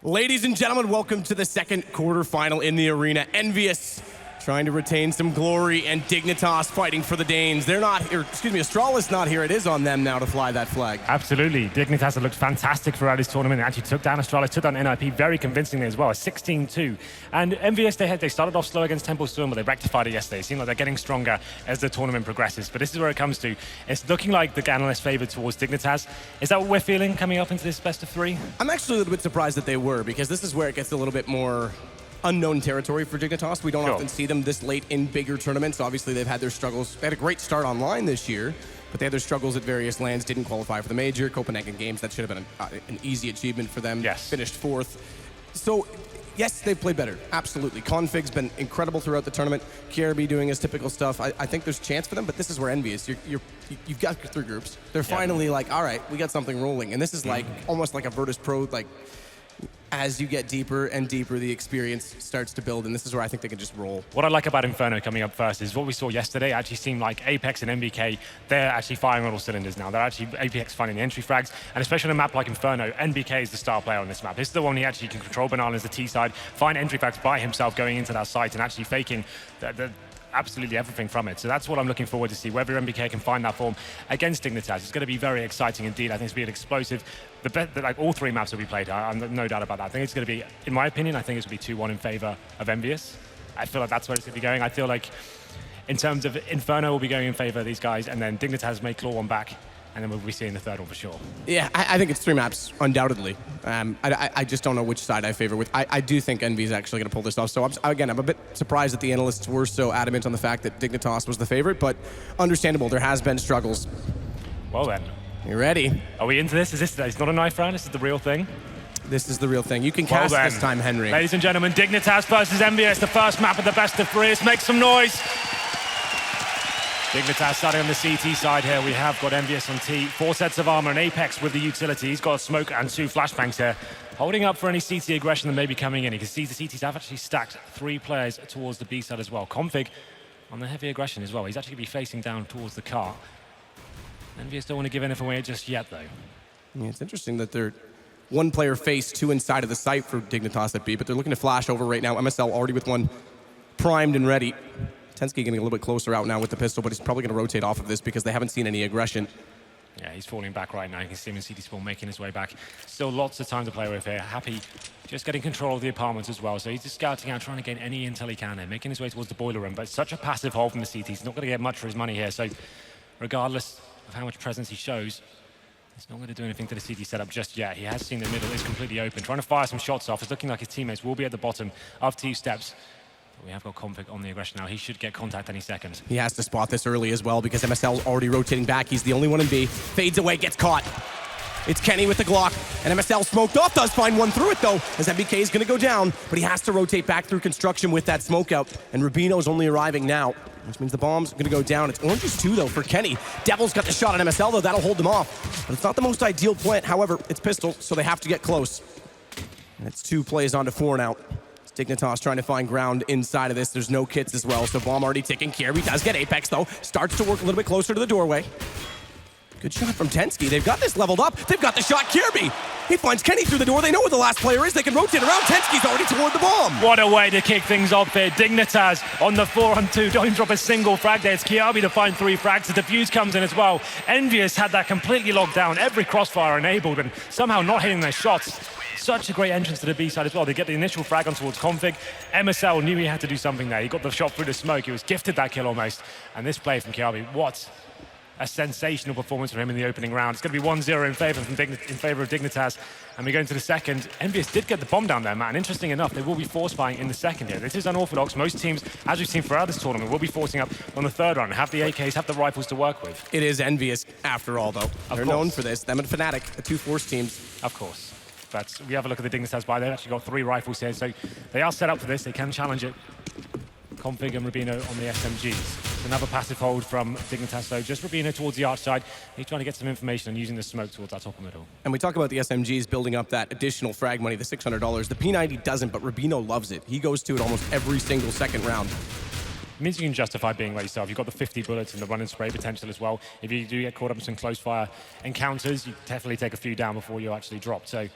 Ladies and gentlemen, welcome to the second quarterfinal in the arena. EnVyUs trying to retain some glory, and Dignitas fighting for the Danes. They're not here, Astralis not here. It is on them now to fly that flag. Absolutely. Dignitas have looked fantastic throughout this tournament. They actually took down Astralis, took down NIP very convincingly as well, a 16-2. And EnVyUs, they started off slow against Temple Storm, but they rectified it yesterday. It seemed like they're getting stronger as the tournament progresses. But this is where it comes to. It's looking like the analysts favored towards Dignitas. Is that what we're feeling coming up into this best of three? I'm actually a little bit surprised that they were, because this is where it gets a little bit more unknown territory for Dignitas. We don't often see them this late in bigger tournaments. Obviously, they've had their struggles. They had a great start online this year, but they had their struggles at various lands, didn't qualify for the major. Copenhagen Games, that should have been an easy achievement for them. Yes. Finished fourth. So, yes, they've played better. Absolutely. Config's been incredible throughout the tournament. KRB doing his typical stuff. I think there's a chance for them, but this is where EnVyUs, you've got three groups. They're finally like, all right, we got something rolling. And this is like almost like a Virtus Pro, like, as you get deeper and deeper, the experience starts to build, and this is where I think they can just roll. What I like about Inferno coming up first is what we saw yesterday actually seemed like Apex and MBK, they're actually firing on all cylinders now. They're actually Apex finding the entry frags, and especially on a map like Inferno, NBK is the star player on this map. This is the one he actually can control bananas, the T side, find entry frags by himself going into that site and actually faking the absolutely everything from it. So that's what I'm looking forward to see, whether MBK can find that form against Dignitas. It's going to be very exciting indeed. I think it's going to be an explosive. Like all three maps will be played. I'm no doubt about that. I think it's going to be, in my opinion, I think it's going to be 2-1 in favor of EnVyUs. I feel like that's where it's going to be going. I feel like in terms of Inferno will be going in favor of these guys, and then Dignitas may claw one back, and then we'll be seeing the third one for sure. Yeah, I think it's three maps, undoubtedly. I just don't know which side I favor with. I do think EnVy is actually going to pull this off. So I'm a bit surprised that the analysts were so adamant on the fact that Dignitas was the favorite, but understandable. There has been struggles. Well then. You ready? Are we into this? It's not a knife round, this is the real thing? This is the real thing. You can cast this time, Henry. Ladies and gentlemen, Dignitas versus EnVyUs, the first map of the best of three. Let's make some noise. Dignitas starting on the CT side here. We have got EnVyUs on T. 4 sets of armor and Apex with the utility. He's got a smoke and 2 flashbangs here. Holding up for any CT aggression that may be coming in. You can see the CTs have actually stacked 3 players towards the B side as well. Config on the heavy aggression as well. He's actually going to be facing down towards the car. EnVyUs don't want to give anything away just yet, though. Yeah, it's interesting that they're one player face 2 inside of the site for Dignitas at B, but they're looking to flash over right now. MSL already with one primed and ready. Tensky getting a little bit closer out now with the pistol, but he's probably going to rotate off of this because they haven't seen any aggression. Yeah, he's falling back right now. You can see him in CT spawn making his way back. Still lots of time to play with here. Happy just getting control of the apartment as well. So he's just scouting out, trying to gain any intel he can here, making his way towards the boiler room. But it's such a passive hold from the CT. He's not going to get much for his money here. So regardless of how much presence he shows, it's not going to do anything to the CT setup just yet. He has seen the middle is completely open. Trying to fire some shots off. It's looking like his teammates will be at the bottom of 2 steps. We have got Config on the aggression now. He should get contact any second. He has to spot this early as well because MSL's already rotating back. He's the only one in B. Fades away, gets caught. It's Kenny with the Glock, and MSL smoked off, does find one through it though, as MBK is going to go down, but he has to rotate back through construction with that smoke out, and Rubino's only arriving now, which means the bomb's going to go down. It's Oranges 2 though for Kenny. Devil's got the shot on MSL though, that'll hold them off. But it's not the most ideal plant, however, it's pistol, so they have to get close. And it's 2 plays onto 4 now. Dignitas trying to find ground inside of this. There's no kits as well, so bomb already ticking. Kirby does get Apex though. Starts to work a little bit closer to the doorway. Good shot from Tensky. They've got this leveled up. They've got the shot. Kirby. He finds Kenny through the door. They know where the last player is. They can rotate around. Tensky's already toward the bomb. What a way to kick things off here. Dignitas on the 4-on-2. Don't drop a single frag there. It's Kirby to find 3 frags. The defuse comes in as well. EnVyUs had that completely locked down. Every crossfire enabled and somehow not hitting their shots. Such a great entrance to the B side as well. They get the initial frag on towards Config. MSL knew he had to do something there. He got the shot through the smoke. He was gifted that kill almost. And this play from Kirby, what a sensational performance from him in the opening round. It's going to be 1-0 in favor of Dignitas. And we go into the second. EnVyUs did get the bomb down there, man. Interesting enough, they will be force buying in the second here. This is unorthodox. Most teams, as we've seen throughout this tournament, will be forcing up on the third round, have the AKs, have the rifles to work with. It is EnVyUs after all, though. They're known for this. Them and Fnatic, the 2 force teams. Of course. But we have a look at the Dignitas buy. They've actually got 3 rifles here, so they are set up for this. They can challenge it. Config and Rubino on the SMGs. Another passive hold from Dignitas, so just Rubino towards the arch side. He's trying to get some information and using the smoke towards that top middle. And we talk about the SMGs building up that additional frag money, the $600. The P90 doesn't, but Rubino loves it. He goes to it almost every single second round. It means you can justify being like yourself. You've got the 50 bullets and the run and spray potential as well. If you do get caught up in some close fire encounters, you definitely take a few down before you're actually dropped. So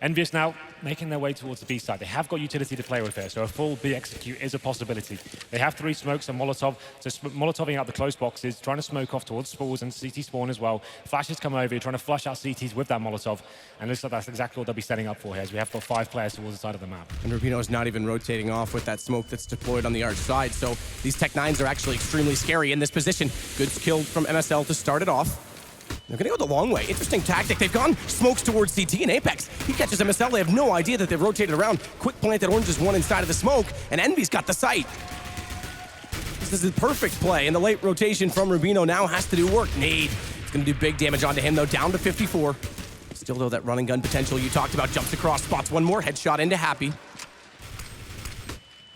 EnVyUs now making their way towards the B side. They have got utility to play with here, so a full B execute is a possibility. They have 3 smokes and Molotov, so Molotoving out the close boxes, trying to smoke off towards spools and CT spawn as well. Flashes come over, trying to flush out CTs with that Molotov, and looks like that's exactly what they'll be setting up for here, as we have got 5 players towards the side of the map. And Rubino is not even rotating off with that smoke that's deployed on the arch side, so these Tech-9s are actually extremely scary in this position. Good kill from MSL to start it off. They're gonna go the long way. Interesting tactic. They've gone smokes towards CT and Apex. He catches MSL. They have no idea that they've rotated around. Quick planted orange is one inside of the smoke, and EnVy's got the sight. This is a perfect play, and the late rotation from Rubino now has to do work. Nade. It's gonna do big damage onto him, though, down to 54. Still, though, that running gun potential you talked about jumps across, spots one more, headshot into Happy.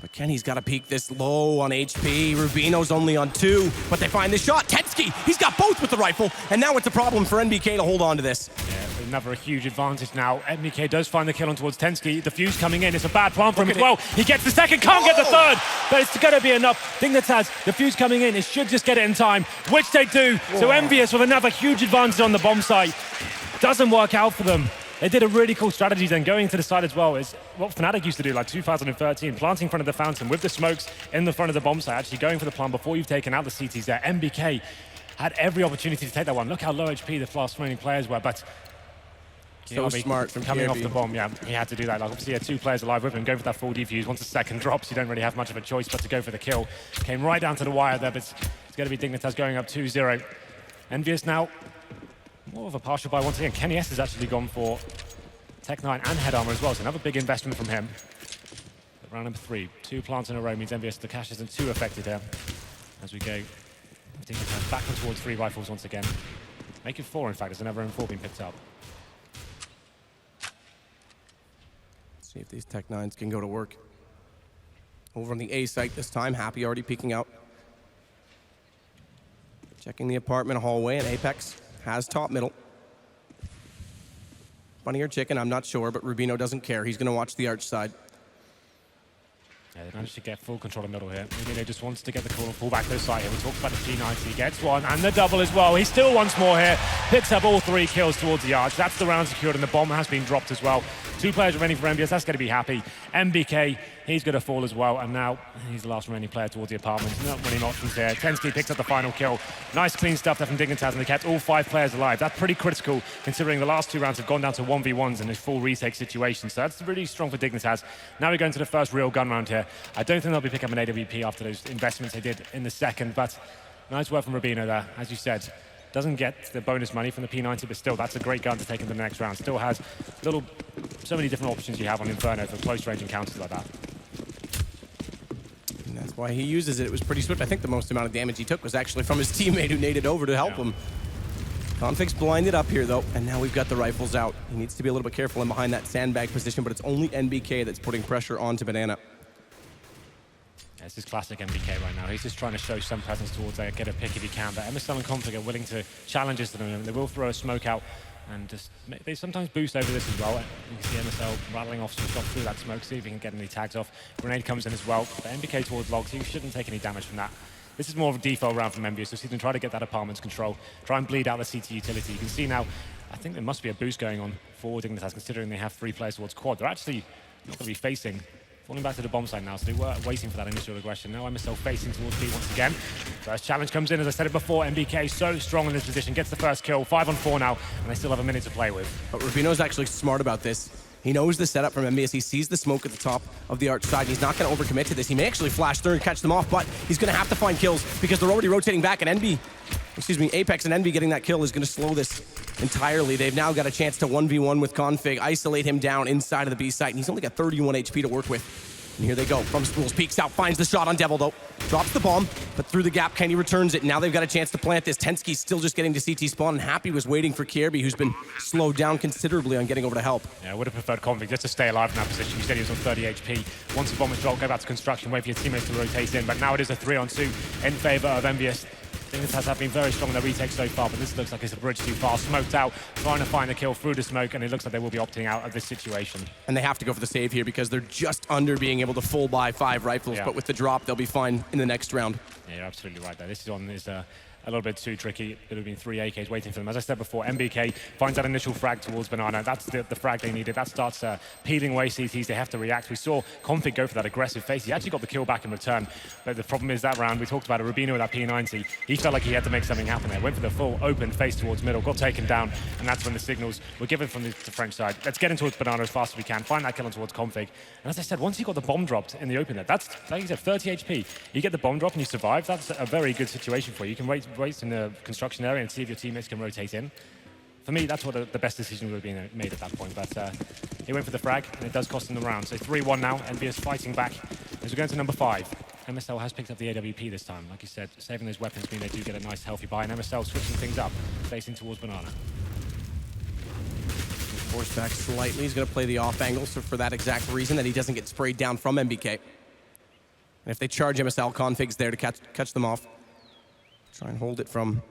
But Kenny's got to peek this low on HP. Rubino's only on 2, but they find the shot. Tensky, he's got both with the rifle, and now it's a problem for NBK to hold on to this. Yeah, another huge advantage now. NBK does find the kill on towards Tensky. The fuse coming in. It's a bad plan for him as well. He gets the second, can't get the third, but it's going to be enough. Dignitas, the fuse coming in. It should just get it in time, which they do. Whoa. So EnVyUs with another huge advantage on the bomb site. Doesn't work out for them. They did a really cool strategy then, going to the side as well. Is what Fnatic used to do, like 2013, planting in front of the fountain with the smokes in the front of the bomb site, actually going for the plan before you've taken out the CTs there. NBK had every opportunity to take that one. Look how low HP the last remaining players were, but so smart from coming KRB. off the bomb. Yeah, he had to do that. Like, obviously, he had 2 players alive with him, going for that full defuse. Once the second drops, you don't really have much of a choice but to go for the kill. Came right down to the wire there, but it's going to be Dignitas going up 2-0. EnVyUs now more of a partial buy once again. Kenny S has actually gone for Tech-9 and head armor as well, so another big investment from him. But round number 3, 2 plants in a row means EnVyUs, the cash isn't too affected here. As we go, Dignitas back on towards 3 rifles once again. Make it 4, in fact, there's another M4 being picked up. See if these Tech-9s can go to work. Over on the A site this time, Happy already peeking out. Checking the apartment hallway, and Apex has top middle. Bunny or chicken, I'm not sure, but Rubino doesn't care. He's going to watch the arch side. Yeah, they managed to get full control of middle here. Rubino just wants to get the call and pull back to the side here. We talked about the G90. He gets one, and the double as well. He still wants more here. Picks up all 3 kills towards the arch. That's the round secured, and the bomb has been dropped as well. 2 players remaining for EnVyUs. That's going to be Happy. MBK, he's going to fall as well, and now he's the last remaining player towards the apartment. Not many options here. Tensky picks up the final kill. Nice clean stuff there from Dignitas, and they kept all 5 players alive. That's pretty critical, considering the last 2 rounds have gone down to 1v1s in a full retake situation. So that's really strong for Dignitas. Now we're going to the first real gun round here. I don't think they'll be picking up an AWP after those investments they did in the second, but nice work from Rubino there, as you said. Doesn't get the bonus money from the P90, but still, that's a great gun to take into the next round. Still has so many different options you have on Inferno for close-range encounters like that. And that's why he uses it. It was pretty swift. I think the most amount of damage he took was actually from his teammate who naded over to help him. Config's blinded up here, though, and now we've got the rifles out. He needs to be a little bit careful in behind that sandbag position, but it's only NBK that's putting pressure onto Banana. This is classic MBK right now. He's just trying to show some presence towards there, get a pick if he can. But MSL and Config are willing to challenge this to them. They will throw a smoke out, and just they sometimes boost over this as well. You can see MSL rattling off some shots through that smoke, see if he can get any tags off. Grenade comes in as well. But MBK towards logs, he shouldn't take any damage from that. This is more of a default round from EnVyUs, so see them try to get that apartment's control, try and bleed out the CT utility. You can see now, I think there must be a boost going on for Dignitas, considering they have 3 players towards quad. They're actually not going to be facing. Falling back to the bomb site now, so they were waiting for that initial aggression. Now MSL facing towards B once again. First challenge comes in, as I said it before. MBK so strong in this position, gets the first kill. 5-on-4 now, and they still have a minute to play with. But Rubino's actually smart about this. He knows the setup from EnVyUs. He sees the smoke at the top of the arch side. He's not going to overcommit to this. He may actually flash through and catch them off, but he's going to have to find kills because they're already rotating back, and Apex and EnVy getting that kill is going to slow this entirely. They've now got a chance to 1v1 with Config, isolate him down inside of the B site, and he's only got 31 HP to work with. And here they go. From Spools, peeks out, finds the shot on Devil, though. Drops the bomb, but through the gap, Kenny returns it. Now they've got a chance to plant this. Tensky's still just getting to CT spawn, and Happy was waiting for KRB, who's been slowed down considerably on getting over to help. Yeah, I would have preferred Config just to stay alive in that position. You said he was on 30 HP. Once the bomb is dropped, go back to construction, wait for your teammates to rotate in. But now it is a 3-on-2 in favor of EnVyUs. Dignitas have been very strong in their retakes so far, but this looks like it's a bridge too far. Smoked out, trying to find a kill through the smoke, and it looks like they will be opting out of this situation. And they have to go for the save here because they're just under being able to full buy 5 rifles, but with the drop, they'll be fine in the next round. Yeah, you're absolutely right there. This is on his a little bit too tricky. It would have been 3 AKs waiting for them. As I said before, MBK finds that initial frag towards Banana. That's the frag they needed. That starts peeling away CTs. They have to react. We saw Config go for that aggressive face. He actually got the kill back in return. But the problem is that round, we talked about it, Rubino with that P90, he felt like he had to make something happen there. Went for the full open face towards middle, got taken down, and that's when the signals were given from the French side. Let's get in towards Banana as fast as we can, find that kill on towards Config. And as I said, once he got the bomb dropped in the open there, that's, like you said, 30 HP. You get the bomb drop and you survive, that's a very good situation for you. You can wait in the construction area and see if your teammates can rotate in. For me, that's what the best decision would have been made at that point, but he went for the frag, and it does cost him the round. So 3-1 now, EnVyUs fighting back as we go into number 5. MSL has picked up the AWP this time. Like you said, saving those weapons mean they do get a nice healthy buy, and MSL switching things up, facing towards Banana. Forced back slightly. He's going to play the off angle, so for that exact reason that he doesn't get sprayed down from MBK. And if they charge MSL, Config's there to catch them off. Try and hold it from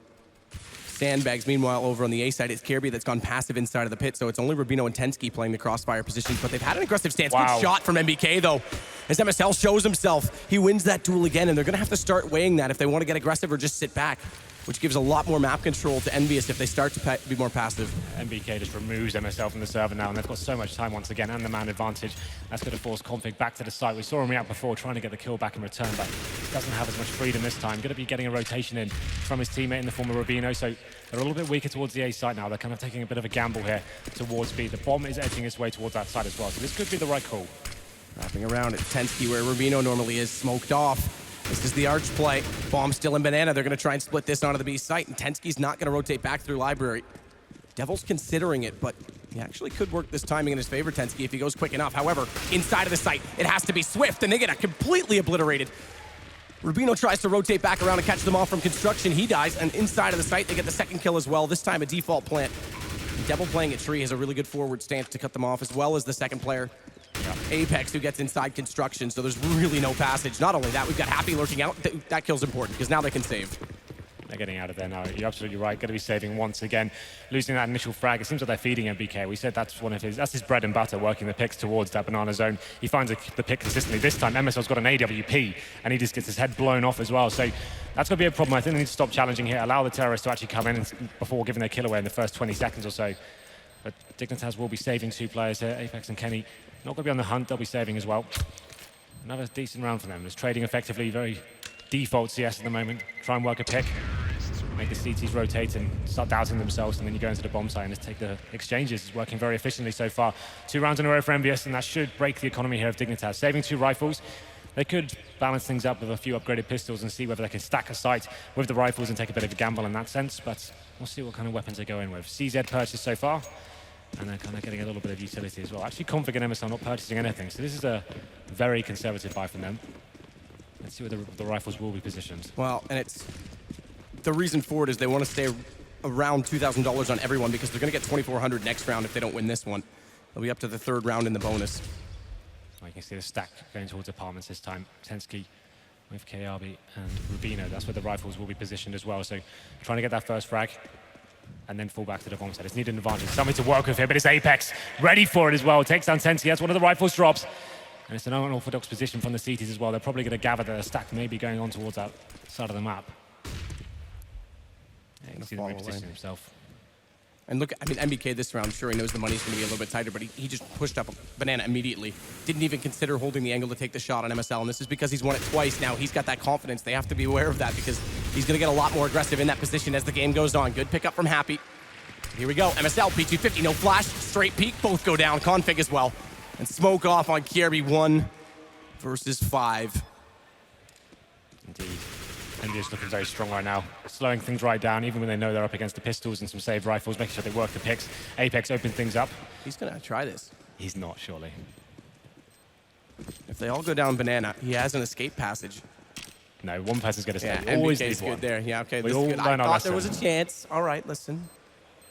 sandbags. Meanwhile, over on the A side, it's Kirby that's gone passive inside of the pit, so it's only Rubino and Tensky playing the crossfire positions, but they've had an aggressive stance. Wow. Good shot from MBK, though. As MSL shows himself, he wins that duel again, and they're going to have to start weighing that if they want to get aggressive or just sit back, which gives a lot more map control to EnVyUs if they start to be more passive. MBK just removes MSL from the server now, and they've got so much time once again, and the man advantage. That's going to force Config back to the site. We saw him react before, trying to get the kill back in return, but he doesn't have as much freedom this time. Going to be getting a rotation in from his teammate in the form of Rubino, so they're a little bit weaker towards the A site now. They're kind of taking a bit of a gamble here towards B. The bomb is edging its way towards that side as well, so this could be the right call. Wrapping around at Tensky where Rubino normally is, smoked off. This is the arch play. Bomb still in Banana. They're going to try and split this onto the B site, and Tensky's not going to rotate back through Library. Devil's considering it, but he actually could work this timing in his favor, Tensky, if he goes quick enough. However, inside of the site, it has to be swift, and they get completely obliterated. Rubino tries to rotate back around and catch them off from construction. He dies, and inside of the site, they get the second kill as well, this time a default plant. Devil playing at Tree has a really good forward stance to cut them off, as well as the second player. Apex, who gets inside construction, so there's really no passage. Not only that, we've got Happy lurking out. That kill's important, because now they can save. They're getting out of there now. You're absolutely right. Going to be saving once again. Losing that initial frag. It seems like they're feeding MBK. We said that's his bread and butter, working the picks towards that Banana zone. He finds the pick consistently. This time, MSL's got an AWP, and he just gets his head blown off as well. So that's going to be a problem. I think they need to stop challenging here. Allow the terrorists to actually come in before giving their kill away in the first 20 seconds or so. But Dignitas will be saving 2 players here, Apex and Kenny. Not going to be on the hunt, they'll be saving as well. Another decent round for them. Just trading effectively, very default CS at the moment. Try and work a pick, make the CTs rotate and start doubting themselves, and then you go into the bomb site and just take the exchanges. It's working very efficiently so far. 2 rounds in a row for EnVyUs, and that should break the economy here of Dignitas. Saving 2 rifles. They could balance things up with a few upgraded pistols and see whether they can stack a site with the rifles and take a bit of a gamble in that sense, but we'll see what kind of weapons they go in with. CZ purchased so far, and they're kind of getting a little bit of utility as well. Actually, Config and MSL not purchasing anything, so this is a very conservative buy from them. Let's see where the rifles will be positioned. Well, and it's the reason for it is they want to stay around $2,000 on everyone because they're going to get $2,400 next round if they don't win this one. They'll be up to the 3rd round in the bonus. Well, you can see the stack going towards apartments this time. Tensky with KRB and Rubino. That's where the rifles will be positioned as well. So trying to get that first frag and then fall back to the bomb side. It's needed an advantage. Something to work with here, but it's Apex ready for it as well. Takes down Tensky. That's one of the rifles drops. And it's an unorthodox position from the CTs as well. They're probably going to gather the stack maybe going on towards that side of the map. Yeah, you can see the repositioning himself. And look, I mean, MBK this round, sure, he knows the money's going to be a little bit tighter, but he just pushed up Banana immediately. Didn't even consider holding the angle to take the shot on MSL, and this is because he's won it twice now. He's got that confidence. They have to be aware of that because he's going to get a lot more aggressive in that position as the game goes on. Good pickup from Happy. Here we go. MSL, P250, no flash, straight peek, both go down. Config as well. And smoke off on Kirby, 1 versus 5. Indeed. EnVyUs looking very strong right now, slowing things right down, even when they know they're up against the pistols and some saved rifles, making sure they work the picks. Apex open things up. He's going to try this. He's not, surely. If they all go down Banana, he has an escape passage. No, one person's going to stay. Yeah, Always MBK's good one. There. Yeah, okay. We This all is good. learn I our thought lesson. there was a chance. All right, listen.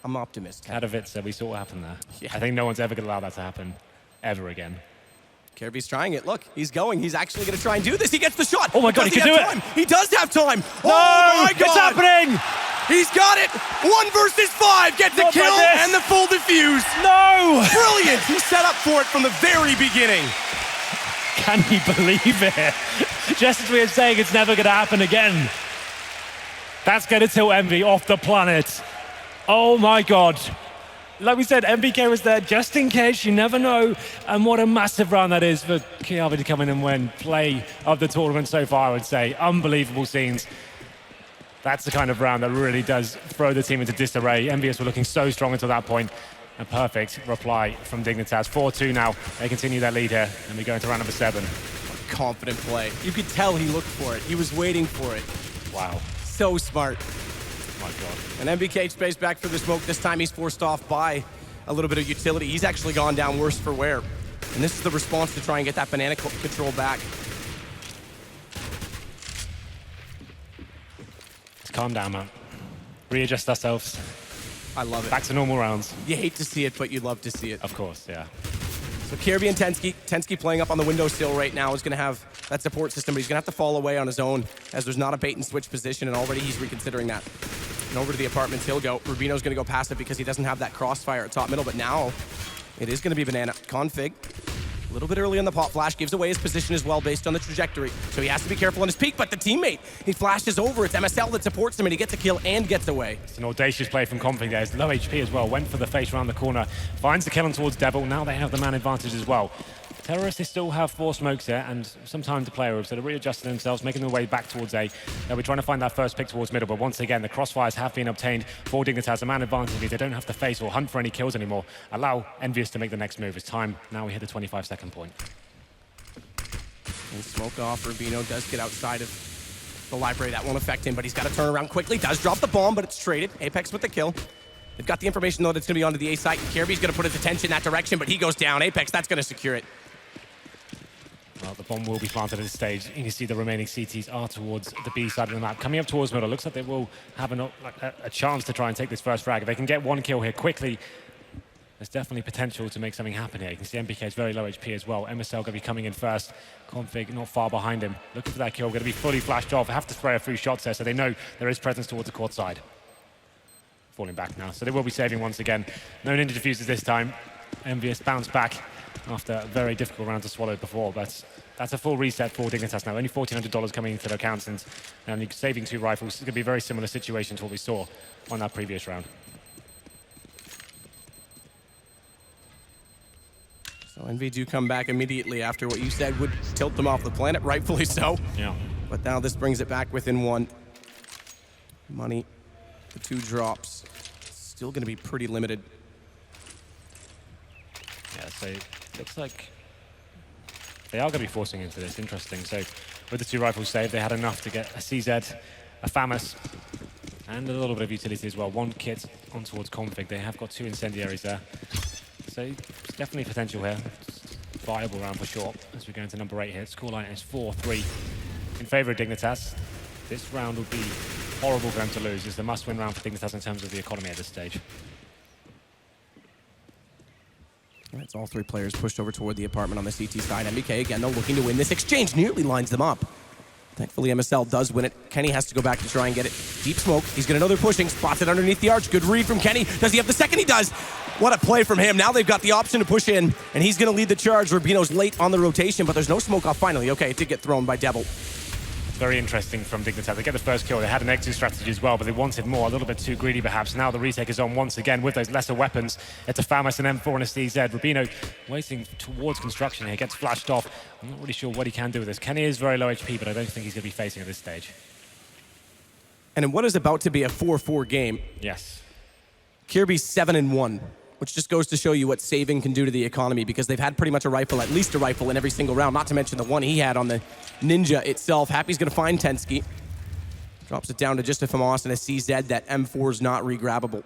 I'm optimistic. Katowice, we saw what happened there. Yeah. I think no one's ever going to allow that to happen ever again. Kirby's trying it. Look, he's going. He's actually going to try and do this. He gets the shot. Oh my God, he can do it. He does have time. No, oh my God. It's happening. He's got it. 1 versus 5. Gets the kill and the full defuse. No. Brilliant. He set up for it from the very beginning. Can you believe it? Just as we were saying, it's never going to happen again. That's going to tilt Envy off the planet. Oh my God. Like we said, MBK was there just in case, you never know. And what a massive round that is for Kiabi to come in and win play of the tournament so far, I would say. Unbelievable scenes. That's the kind of round that really does throw the team into disarray. EnVyUs were looking so strong until that point. A perfect reply from Dignitas. 4-2 now. They continue their lead here, and we go into round number 7. Confident play. You could tell he looked for it. He was waiting for it. Wow. So smart. My God. And MBK space back for the smoke. This time he's forced off by a little bit of utility. He's actually gone down worse for wear. And this is the response to try and get that banana control back. Let's calm down, man. Readjust ourselves. I love it. Back to normal rounds. You hate to see it, but you love to see it. Of course, yeah. So Kirby and Tensky. Tensky playing up on the windowsill right now is going to have that support system, but he's going to have to fall away on his own as there's not a bait and switch position, and already he's reconsidering that. And over to the apartments he'll go. Rubino's going to go passive because he doesn't have that crossfire at top middle, but now it is going to be banana. Config. A little bit early on the pop flash, gives away his position as well based on the trajectory. So he has to be careful on his peak, but the teammate, he flashes over. It's MSL that supports him, and he gets a kill and gets away. It's an audacious play from Config there. It's low HP as well. Went for the face around the corner. Finds the kill on towards Devil. Now they have the man advantage as well. Terrorists, they still have 4 smokes here and some time to play with, so they're readjusting themselves, making their way back towards A. They'll be trying to find that first pick towards middle, but once again, the crossfires have been obtained for Dignitas. A man advantage means they don't have to face or hunt for any kills anymore. Allow EnVyUs to make the next move. It's time. Now we hit the 25-second point. And smoke off. Rubino does get outside of the library. That won't affect him, but he's got to turn around quickly. Does drop the bomb, but it's traded. Apex with the kill. They've got the information, though, that's going to be onto the A site. Kirby's going to put his attention in that direction, but he goes down. Apex, that's going to secure it. Well, the bomb will be planted at this stage. You can see the remaining CTs are towards the B side of the map. Coming up towards middle, looks like they will have a chance to try and take this first frag. If they can get one kill here quickly, there's definitely potential to make something happen here. You can see MBK is very low HP as well. MSL going to be coming in first. Config not far behind him. Looking for that kill, going to be fully flashed off. They have to spray a few shots there, so they know there is presence towards the court side. Falling back now, so they will be saving once again. No ninja diffusers this time. EnVyUs bounce back after a very difficult round to swallow before, but that's a full reset for Dignitas now. Only $1,400 coming into their accounts, and saving 2 rifles. It's going to be a very similar situation to what we saw on that previous round. So EnVy do come back immediately after what you said would tilt them off the planet, rightfully so. Yeah. But now this brings it back within 1. Money, the 2 drops, still going to be pretty limited. Yeah, so it looks like they are going to be forcing into this. Interesting. So with the 2 rifles saved, they had enough to get a CZ, a FAMAS, and a little bit of utility as well. 1 kit on towards Config. They have got 2 incendiaries there. So there's definitely potential here. Viable round for sure as we go into number 8 here. Scoreline is 4-3 in favor of Dignitas. This round would be horrible for them to lose. It's the must-win round for Dignitas in terms of the economy at this stage. It's all 3 players pushed over toward the apartment on the CT side. MBK again, though, looking to win this exchange. Nearly lines them up. Thankfully, MSL does win it. Kenny has to go back to try and get it. Deep smoke. He's going to know they're pushing. Spots it underneath the arch. Good read from Kenny. Does he have the second? He does. What a play from him. Now they've got the option to push in, and he's going to lead the charge. Rubino's late on the rotation, but there's no smoke off finally. Okay, it did get thrown by Devil. Very interesting from Dignitas. They get the first kill. They had an exit strategy as well, but they wanted more, a little bit too greedy perhaps. Now the retake is on once again with those lesser weapons. It's a FAMAS, an M4 and a CZ. Rubino waiting towards construction here, gets flashed off. I'm not really sure what he can do with this. Kenny is very low HP, but I don't think he's going to be facing at this stage. And in what is about to be a 4-4 game, Yes. Kirby's 7-1, which just goes to show you what saving can do to the economy, because they've had pretty much a rifle, at least a rifle in every single round, not to mention the one he had on the Ninja itself. Happy's going to find Tensky. Drops it down to just a FAMAS and a CZ. That M4 is not regrabbable.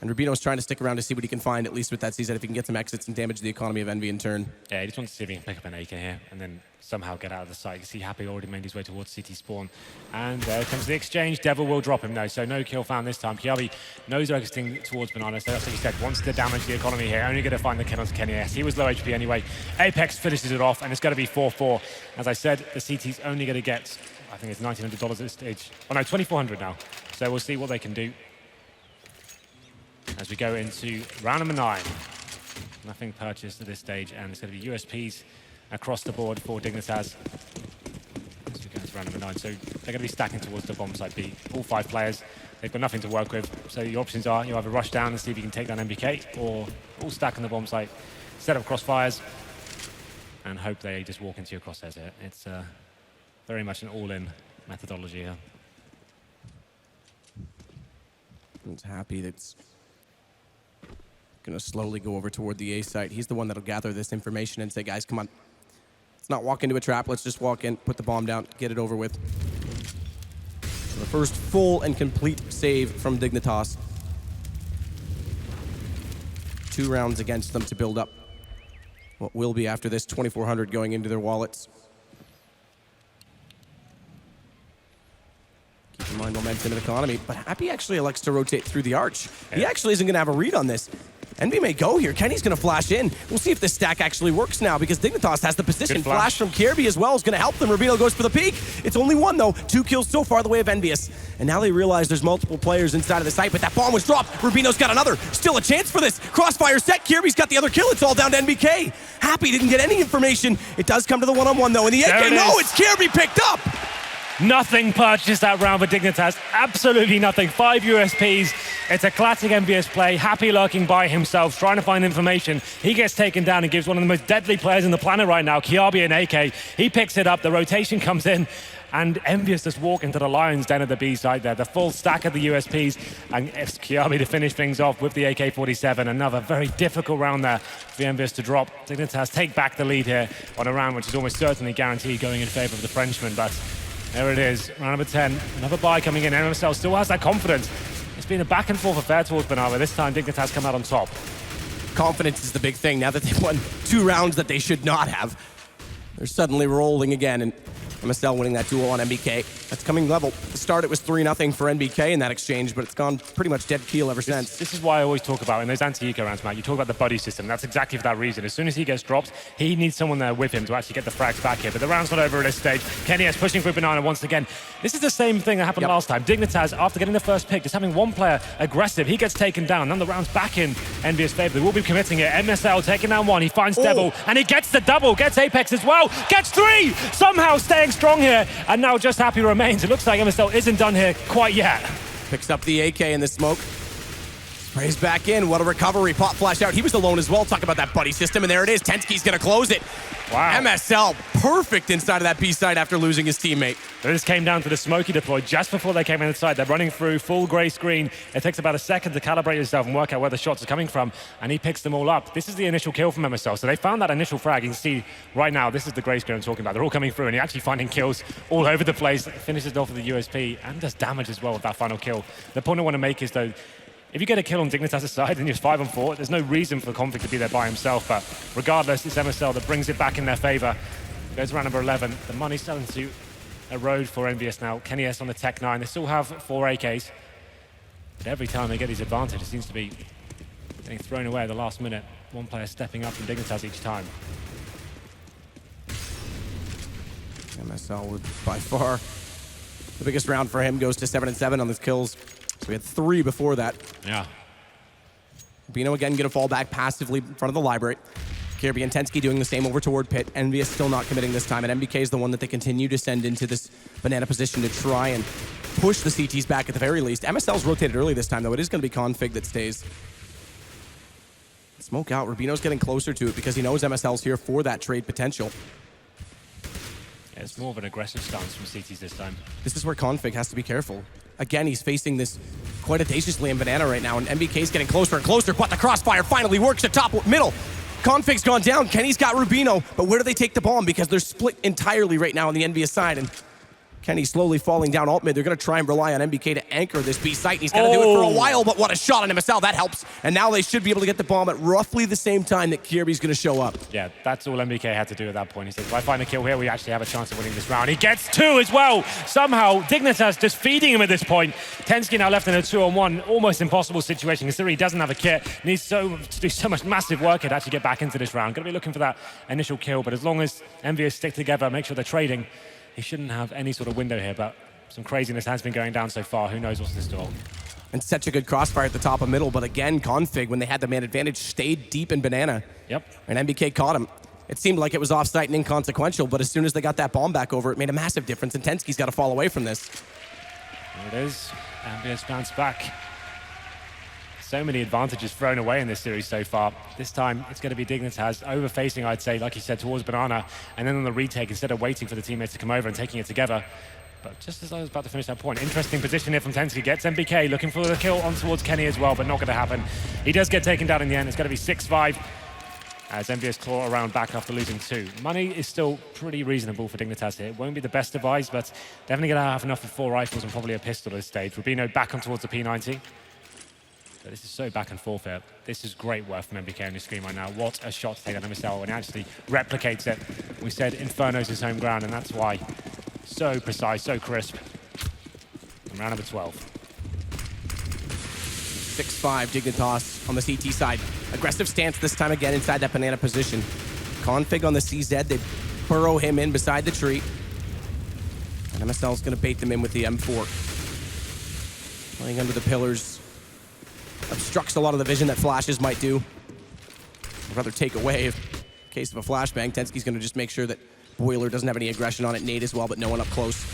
And Rubino's trying to stick around to see what he can find, at least with that CZ, if he can get some exits and damage the economy of EnVy in turn. Yeah, he just wants to see if he can pick up an AK here and then somehow get out of the site. You see Happy already made his way towards CT spawn. And there comes the exchange. Devil will drop him, though, so no kill found this time. Kiabi knows they're exiting towards Banana, so that's what he said. Wants to damage the economy here. Only going to find the kill onto Kenny. Yes, he was low HP anyway. Apex finishes it off, and it's going to be 4-4. As I said, the CT's only going to get, I think it's $1,900 at this stage. Oh, no, $2,400 now. So we'll see what they can do as we go into round number 9. Nothing purchased at this stage, and it's going to be USPs across the board for Dignitas. As we go into round number 9. So they're going to be stacking towards the bomb side B. All 5 players, they've got nothing to work with. So your options are you either rush down and see if you can take down MBK, or all stack on the bomb site, set up crossfires, and hope they just walk into your crosshairs here. It's very much an all-in methodology here. He's happy that's going to slowly go over toward the A site. He's the one that'll gather this information and say, guys, come on. Let's not walk into a trap. Let's just walk in, put the bomb down, get it over with. So the first full and complete save from Dignitas. 2 rounds against them to build up what will be, after this, 2,400 going into their wallets. Keep in mind momentum and economy, but Happy actually elects to rotate through the arch. Yeah. He actually isn't going to have a read on this. Envy may go here. Kenny's going to flash in. We'll see if this stack actually works now, because Dignitas has the position. Flash from Kirby as well is going to help them. Rubino goes for the peek. It's only 1, though. 2 kills so far the way of EnVyUs. And now they realize there's multiple players inside of the site, but that bomb was dropped. Rubino's got another. Still a chance for this. Crossfire set. Kirby's got the other kill. It's all down to NBK. Happy didn't get any information. It does come to the one-on-one, though. And the AK, no, it's Kirby picked up. Nothing purchased that round for Dignitas. Absolutely nothing. 5 USPs. It's a classic EnVyUs play. Happy lurking by himself, trying to find information. He gets taken down and gives one of the most deadly players on the planet right now, Kiabi, an AK. He picks it up. The rotation comes in. And EnVyUs just walk into the Lions den at the B side there. The full stack of the USPs. And it's Kiabi to finish things off with the AK-47. Another very difficult round there for EnVyUs to drop. Dignitas take back the lead here on a round which is almost certainly guaranteed going in favor of the Frenchman. But there it is, round number 10. Another buy coming in. MSL still has that confidence. It's been a back and forth affair towards Banana. This time, Dignitas come out on top. Confidence is the big thing. Now that they've won 2 rounds that they should not have, they're suddenly rolling again, and MSL winning that duel on NBK. That's coming level. At the start, it was 3-0 for NBK in that exchange, but it's gone pretty much dead keel ever since. This is why I always talk about, in those anti-eco rounds, Matt, you talk about the buddy system. That's exactly for that reason. As soon as he gets dropped, he needs someone there with him to actually get the frags back here. But the round's not over at this stage. Kenny is pushing through Banana once again. This is the same thing that happened last time. Dignitas, after getting the first pick, just having one player aggressive, he gets taken down. Then the round's back in EnVyUs' favor. They will be committing it. MSL taking down 1. He finds Devil, and he gets the double, gets Apex as well, gets 3! Somehow staying strong here. And now just Happy remains. It looks like MSL isn't done here quite yet. Picks up the AK in the smoke. Sprays back in. What a recovery. Pop flash out. He was alone as well. Talk about that buddy system. And there it is. Tensky's going to close it. Wow. MSL perfect inside of that B side after losing his teammate. They just came down to the smoke he deployed just before they came inside. They're running through full grey screen. It takes about a second to calibrate yourself and work out where the shots are coming from. And he picks them all up. This is the initial kill from MSL. So they found that initial frag. You can see right now, this is the grey screen I'm talking about. They're all coming through and you're actually finding kills all over the place. Finishes off with the USP and does damage as well with that final kill. The point I want to make is, though, if you get a kill on Dignitas' side and you're 5-on-4, there's no reason for Config to be there by himself. But regardless, it's MSL that brings it back in their favor. Goes round number 11. The money's starting to erode for EnVyUs now. Kenny S on the Tech 9. They still have 4 AKs. But every time they get these advantages, it seems to be getting thrown away at the last minute. One player stepping up from Dignitas each time. MSL would by far the biggest round for him. Goes to 7-7 on his kills. So we had 3 before that. Yeah. Bino again gonna fall back passively in front of the library. Kirby and Tensky doing the same over toward Pit. EnVyUs still not committing this time, and MBK is the one that they continue to send into this banana position to try and push the CTs back at the very least. MSL's rotated early this time, though. It is gonna be Config that stays. Smoke out. Rubino's getting closer to it because he knows MSL's here for that trade potential. Yeah, it's more of an aggressive stance from CTs this time. This is where Config has to be careful. Again, he's facing this quite audaciously in Banana right now, and MBK's getting closer and closer, but the crossfire finally works at top middle. Config's gone down. Kenny's got Rubino, but where do they take the bomb? Because they're split entirely right now on the EnVyUs side, and Kenny's slowly falling down alt mid. They're going to try and rely on MBK to anchor this B site. He's going to do it for a while, but what a shot on MSL. That helps. And now they should be able to get the bomb at roughly the same time that Kirby's going to show up. Yeah, that's all MBK had to do at that point. He said, if I find a kill here, we actually have a chance of winning this round. He gets 2 as well. Somehow, Dignitas just feeding him at this point. Tensky now left in a 2-on-1. Almost impossible situation, considering he doesn't have a kit. Needs to do so much massive work here to actually get back into this round. Going to be looking for that initial kill, but as long as EnVyUs stick together, make sure they're trading, he shouldn't have any sort of window here, but some craziness has been going down so far. Who knows what's in store? And such a good crossfire at the top of middle, but again, Config, when they had the man advantage, stayed deep in Banana. Yep. And MBK caught him. It seemed like it was offsite and inconsequential, but as soon as they got that bomb back over, it made a massive difference, and Tensky's got to fall away from this. There it is. EnVyUs bounce back. So many advantages thrown away in this series so far. This time, it's going to be Dignitas over-facing, I'd say, like you said, towards Banana, and then on the retake, instead of waiting for the teammates to come over and taking it together. But just as I was about to finish that point, interesting position here from Tensky. Gets MBK, looking for the kill on towards Kenny as well, but not going to happen. He does get taken down in the end. It's going to be 6-5 as EnVyUs claw around back after losing 2. Money is still pretty reasonable for Dignitas here. It won't be the best device, but definitely going to have enough for 4 rifles and probably a pistol at this stage. Rubino back on towards the P90. But this is so back and forth here. This is great work from MBK on your screen right now. What a shot to take on MSL, and he actually replicates it. We said Inferno's his home ground, and that's why. So precise, so crisp. And round number 12. 6-5, Dignitas on the CT side. Aggressive stance this time again inside that banana position. Config on the CZ, they burrow him in beside the tree. And MSL's gonna bait them in with the M4. Playing under the pillars. Obstructs a lot of the vision that flashes might do. I'd rather take away in case of a flashbang. Tensky's gonna just make sure that Boiler doesn't have any aggression on it. Nade as well, but no one up close.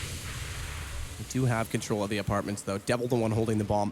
We do have control of the apartments though. Devil the one holding the bomb.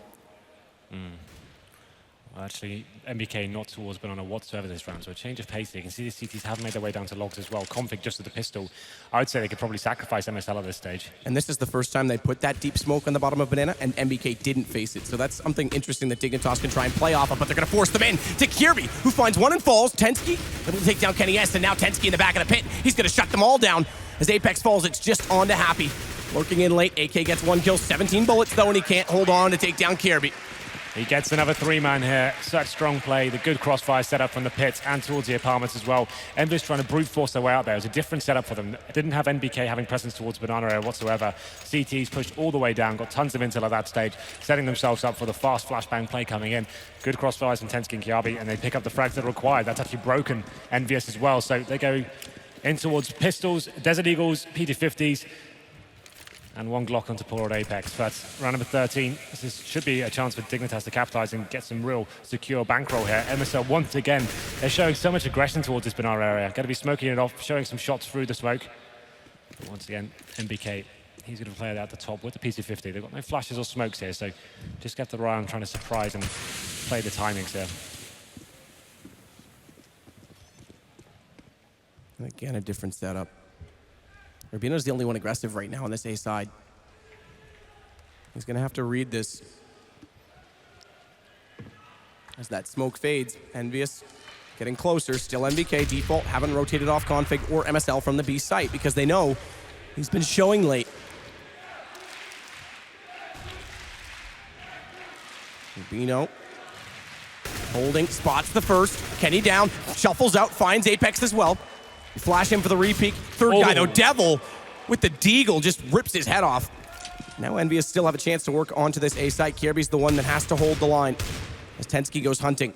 Well, actually, MBK not towards Banana whatsoever this round, so a change of pace here. You can see the CTs have made their way down to logs as well. Config just with the pistol. I would say they could probably sacrifice MSL at this stage. And this is the first time they put that deep smoke on the bottom of Banana, and MBK didn't face it. So that's something interesting that Dignitas can try and play off of, but they're going to force them in to Kirby, who finds one and falls. Tensky able to take down Kenny S, and now Tensky in the back of the pit. He's going to shut them all down. As Apex falls, it's just on to Happy. Lurking in late, AK gets 1 kill, 17 bullets though, and he can't hold on to take down Kirby. He gets another 3-man here. Such strong play. The good crossfire setup from the pits and towards the apartments as well. EnVyUs trying to brute force their way out there. It was a different setup for them. Didn't have NBK having presence towards Banana area whatsoever. CTs pushed all the way down, got tons of intel at that stage, setting themselves up for the fast flashbang play coming in. Good crossfires from Tensky and Kiabi, and they pick up the frags that are required. That's actually broken EnVyUs as well. So they go in towards pistols, Desert Eagles, PT50s, and 1 Glock onto poor old Apex. But round number 13, should be a chance for Dignitas to capitalize and get some real secure bankroll here. MSL, once again, they're showing so much aggression towards this Banana area. Going to be smoking it off, showing some shots through the smoke. But once again, MBK, he's going to play it at the top with the PC-50. They've got no flashes or smokes here, so just get the right on trying to surprise and play the timings here. And again, a different setup. Rubino's the only one aggressive right now on this A side. He's gonna have to read this. As that smoke fades, EnVyUs getting closer, still MBK default, haven't rotated off config or MSL from the B site because they know he's been showing late. Rubino holding, spots the first, Kenny down, shuffles out, finds Apex as well. Flash him for the repeat. Third guy though, Devil with the deagle just rips his head off. Now EnVyUs still have a chance to work onto this A site. Kirby's the one that has to hold the line as Tensky goes hunting.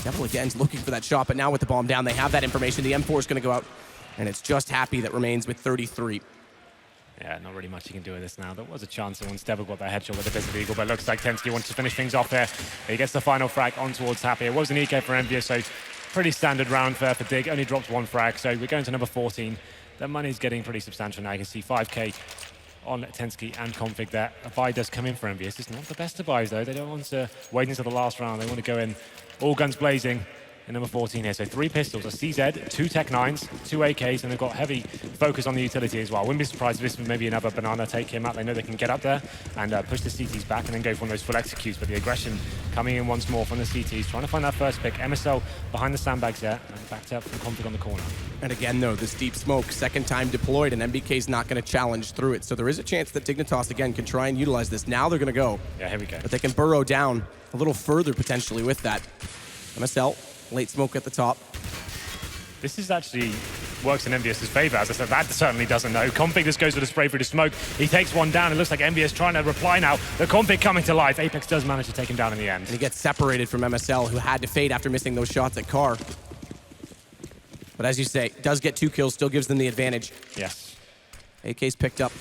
Devil again's looking for that shot, but now with the bomb down, they have that information. The M4 is gonna go out, and it's just Happy that remains with 33. Yeah, not really much you can do with this now. There was a chance once Devil got that headshot with the Desert Eagle, but it looks like Tensky wants to finish things off here. He gets the final frag on towards Happy. It was an EK for EnVyUs, so pretty standard round for Dig. Only dropped 1 frag, so we're going to number 14. The money's getting pretty substantial now. You can see 5K on Tensky and Config there. A buy does come in for EnVyUs. It's not the best of buys, though. They don't want to wait until the last round. They want to go in all guns blazing in number 14 here. So 3 pistols, a CZ, 2 Tech 9s, 2 AKs, and they've got heavy focus on the utility as well. I wouldn't be surprised if this was maybe another Banana take him out. They know they can get up there and push the CTs back and then go for one of those full executes. But the aggression coming in once more from the CTs, trying to find that first pick. MSL behind the sandbags there and backed up from Config on the corner. And again, though, this deep smoke, second time deployed, and MBK's not going to challenge through it. So there is a chance that Dignitas, again, can try and utilize this. Now they're going to go. Yeah, here we go. But they can burrow down a little further, potentially, with that. MSL, late smoke at the top. This is actually works in EnVyUs' favor. As I said, that certainly doesn't know. Config just goes with a spray through the smoke. He takes one down. It looks like EnVyUs trying to reply now. The Config coming to life. Apex does manage to take him down in the end. And he gets separated from MSL, who had to fade after missing those shots at Car. But as you say, does get 2 kills, still gives them the advantage. Yes. AK's picked up.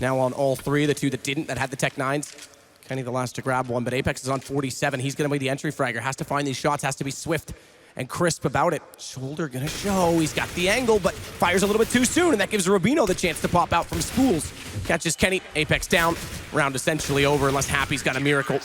Now on all 3, the 2 that didn't, that had the Tech 9s. Kenny the last to grab one, but Apex is on 47. He's going to be the entry fragger. Has to find these shots, has to be swift. and crisp about it. Shoulder gonna show. He's got the angle, but fires a little bit too soon, and that gives Rubino the chance to pop out from spools. Catches Kenny. Apex down. Round essentially over unless Happy's got a miracle.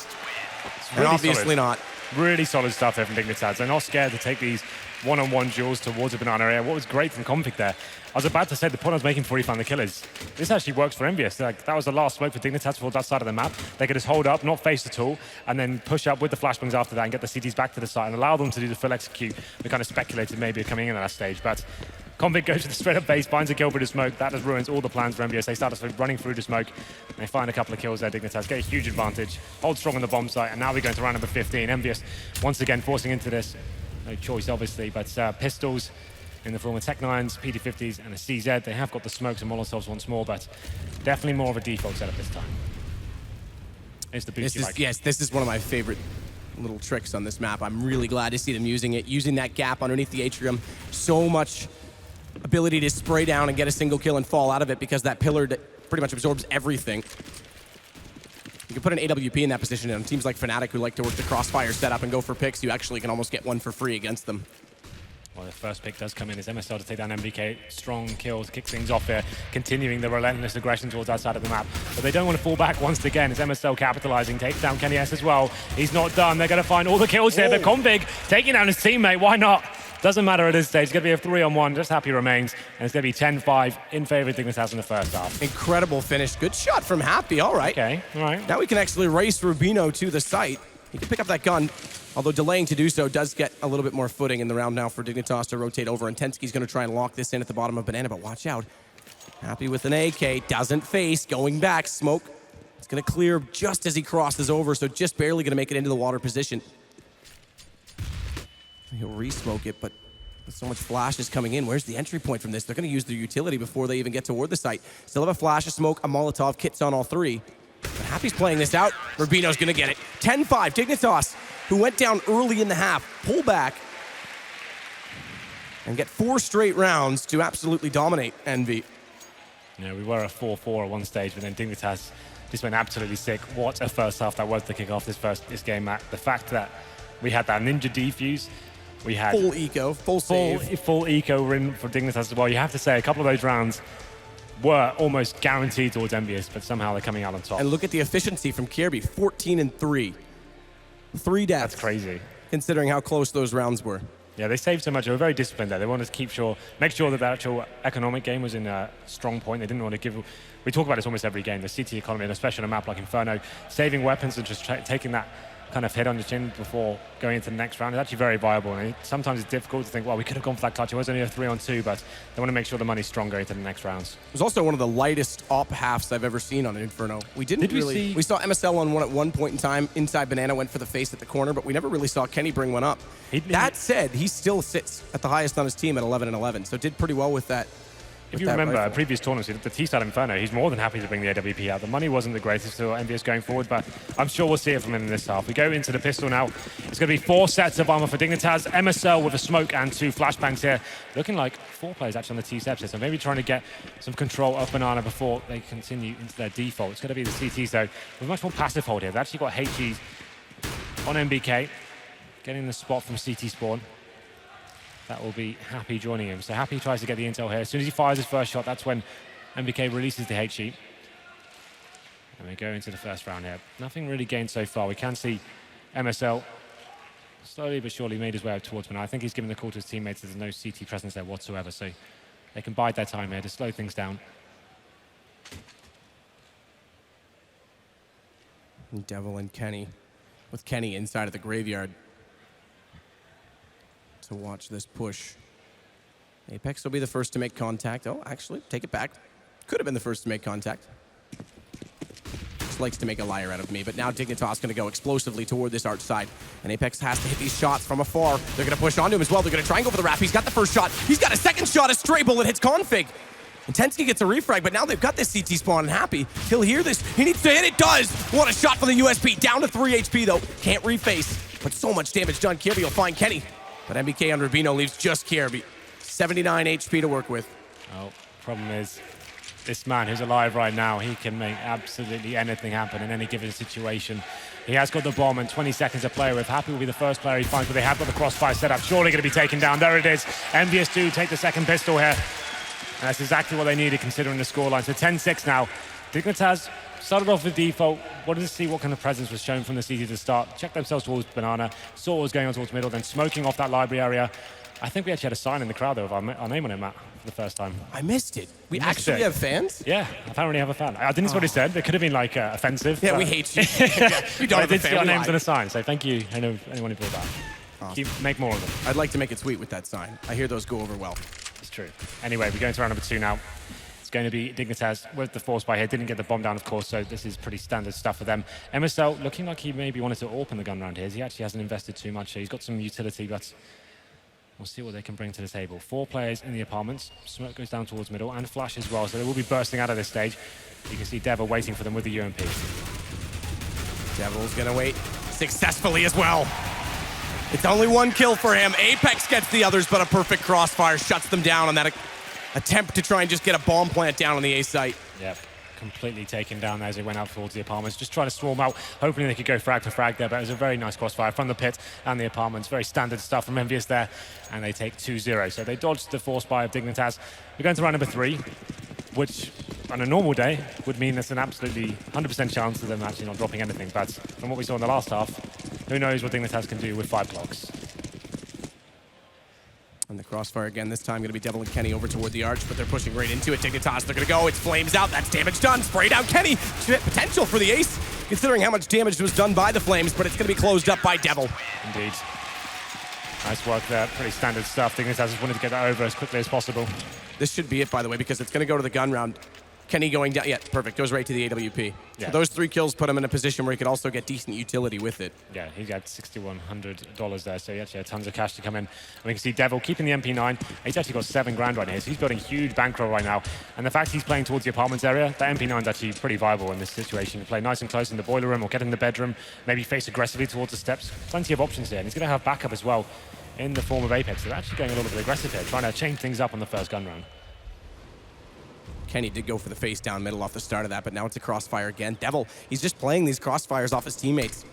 Really and obviously solid. not. Really solid stuff here from Dignitas. They're not scared to take these one-on-one duels towards the banana area. What was great from Config there, I was about to say the point I was making before he found the killers. This actually works for EnVyUs. Like, that was the last smoke for Dignitas for that side of the map. They could just hold up, not face at all, and then push up with the flashbangs after that and get the CTs back to the side and allow them to do the full execute. We kind of speculated maybe coming in at that stage, but Config goes to the straight up base, finds a kill through the smoke. That just ruins all the plans for EnVyUs. They start running through the smoke. They find a couple of kills there. Dignitas get a huge advantage, hold strong on the bomb site, and now we're going to round number 15. EnVyUs once again forcing into this. No choice, obviously, but pistols in the form of Tech 9s, PD50s, and a CZ. They have got the smokes and Molotovs once more, but definitely more of a default setup this time. It's the boost you like. Yes, this is one of my favorite little tricks on this map. I'm really glad to see them using it, using that gap underneath the atrium. So much ability to spray down and get a single kill and fall out of it because that pillar pretty much absorbs everything. You can put an AWP in that position, and teams like Fnatic who like to work the crossfire setup and go for picks, you actually can almost get one for free against them. Well, the first pick does come in as MSL to take down MBK. Strong kills, kicks things off here, continuing the relentless aggression towards that side of the map. But they don't want to fall back once again as MSL capitalizing, takes down Kenny S as well. He's not done. They're going to find all the kills here. But Config taking down his teammate. Why not? Doesn't matter at this stage. It's going to be a 3-on-1. Just Happy remains. And it's going to be 10-5 in favor of Dignitas in the first half. Incredible finish. Good shot from Happy. All right. Okay, all right. Now we can actually race Rubino to the site. He can pick up that gun, although delaying to do so does get a little bit more footing in the round now for Dignitas to rotate over. And Tensky's going to try and lock this in at the bottom of Banana, but watch out. Happy with an AK, doesn't face, going back, smoke. It's going to clear just as he crosses over, so just barely going to make it into the water position. He'll re-smoke it, but with so much flashes coming in, where's the entry point from this? They're going to use their utility before they even get toward the site. Still have a flash, a smoke, a Molotov, kits on all three. But Happy's playing this out. Rubino's going to get it. 10-5, Dignitas, who went down early in the half, pull back, and get 4 straight rounds to absolutely dominate Envy. Yeah, we were at 4-4 at one stage, but then Dignitas just went absolutely sick. What a first half that was to kick off this game, Matt. The fact that we had that ninja defuse, we had full eco, full save. Full eco win for Dignitas as well. You have to say a couple of those rounds were almost guaranteed towards EnVyUs, but somehow they're coming out on top. And look at the efficiency from Kirby, 14-3. 3 deaths. That's crazy. Considering how close those rounds were. Yeah, they saved so much. They were very disciplined there. They wanted to make sure that the actual economic game was in a strong point. They didn't want to give. We talk about this almost every game. The CT economy, and especially on a map like Inferno, saving weapons and just taking that kind of hit on the chin before going into the next round is actually very viable. And sometimes it's difficult to think, well, we could have gone for that clutch. It was only a 3-on-2, but they want to make sure the money's strong going into the next rounds. It was also one of the lightest op halves I've ever seen on an Inferno. We We saw MSL on one at one point in time. Inside Banana went for the face at the corner, but we never really saw Kenny bring one up. That said, he still sits at the highest on his team at 11-11, so did pretty well with that. If you remember a previous tournament, the T-side Inferno, he's more than happy to bring the AWP out. The money wasn't the greatest for EnVyUs going forward, but I'm sure we'll see it from him in this half. We go into the pistol now. It's going to be 4 sets of armor for Dignitas. MSL with a smoke and 2 flashbangs here. Looking like 4 players actually on the T-steps here, so maybe trying to get some control of Banana before they continue into their default. It's going to be the CTs, though, with much more passive hold here. They've actually got HGs on MBK, getting the spot from CT spawn. That will be Happy joining him. So Happy tries to get the intel here. As soon as he fires his first shot, that's when MBK releases the HG. And we go into the first round here. Nothing really gained so far. We can see MSL slowly but surely made his way up towards Banana. I think he's given the call to his teammates that there's no CT presence there whatsoever, so they can bide their time here to slow things down. Devil and Kenny, with Kenny inside of the graveyard to watch this push. Apex will be the first to make contact. Oh, actually, take it back. Could have been the first to make contact. Just likes to make a liar out of me, but now Dignitas going to go explosively toward this arch side, and Apex has to hit these shots from afar. They're going to push onto him as well. They're going to try and go for the wrap. He's got the first shot. He's got a second shot. A stray bullet hits Config. And Tensky gets a refrag, but now they've got this CT spawn and Happy. He'll hear this. He needs to hit. It does. What a shot from the USP. Down to 3 HP, though. Can't reface, but so much damage done. Kirby will find Kenny. But MBK on Rubino leaves just Kirby. 79 HP to work with. Oh, problem is, this man who's alive right now, he can make absolutely anything happen in any given situation. He has got the bomb and 20 seconds to play with. Happy will be the first player he finds, but they have got the crossfire set up. Surely going to be taken down. There it is. EnVyUs 2 take the second pistol here. And that's exactly what they needed considering the scoreline. So 10-6 now. Dignitas started off with default, wanted to see what kind of presence was shown from the CT to start. Checked themselves towards Banana, saw what was going on towards middle, then smoking off that library area. I think we actually had a sign in the crowd though of our name on it, Matt, for the first time. I missed it. We actually have fans? Yeah, apparently have a fan. I didn't see what it said. It could have been like offensive. Yeah, we hate you. You don't I have did a fan. see our names on a sign, so thank you anyone who brought that. Awesome. Make more of them. I'd like to make it sweet with that sign. I hear those go over well. It's true. Anyway, we're going to round number 2 now. It's going to be Dignitas with the force by here. Didn't get the bomb down, of course, so this is pretty standard stuff for them. MSL looking like he maybe wanted to open the gun round here. He actually hasn't invested too much. He's got some utility, but we'll see what they can bring to the table. 4 players in the apartments. Smoke goes down towards middle and flash as well, so they will be bursting out of this stage. You can see Devil waiting for them with the UMP. Devil's gonna wait successfully as well. It's only 1 kill for him. Apex gets the others, but a perfect crossfire shuts them down on that attempt to try and just get a bomb plant down on the A site. Yep, completely taken down as they went out towards the apartments. Just trying to swarm out, hoping they could go frag for frag there, but it was a very nice crossfire from the pit and the apartments. Very standard stuff from EnVyUs there, and they take 2-0. So they dodged the force buy of Dignitas. We're going to round number 3, which on a normal day would mean there's an absolutely 100% chance of them actually not dropping anything. But from what we saw in the last half, who knows what Dignitas can do with 5 clocks. And the crossfire again, this time going to be Devil and Kenny over toward the arch, but they're pushing right into it. Dignitas, they're going to go. It's flames out. That's damage done. Spray down Kenny. Potential for the ace, considering how much damage was done by the flames, but it's going to be closed up by Devil. Indeed. Nice work there. Pretty standard stuff. Dignitas just wanted to get that over as quickly as possible. This should be it, by the way, because it's going to go to the gun round. Kenny going down. Yeah, perfect. Goes right to the AWP. Yeah. So those 3 kills put him in a position where he could also get decent utility with it. Yeah, he got $6,100 there, so he actually had tons of cash to come in. And we can see Devil keeping the MP9. He's actually got $7,000 right here, so he's building huge bankroll right now. And the fact he's playing towards the apartments area, that MP9 is actually pretty viable in this situation. You play nice and close in the boiler room or get in the bedroom, maybe face aggressively towards the steps. Plenty of options here, and he's going to have backup as well in the form of Apex. They're actually going a little bit aggressive here, trying to change things up on the first gun round. Kenny did go for the face down middle off the start of that, but now it's a crossfire again. Devil, he's just playing these crossfires off his teammates.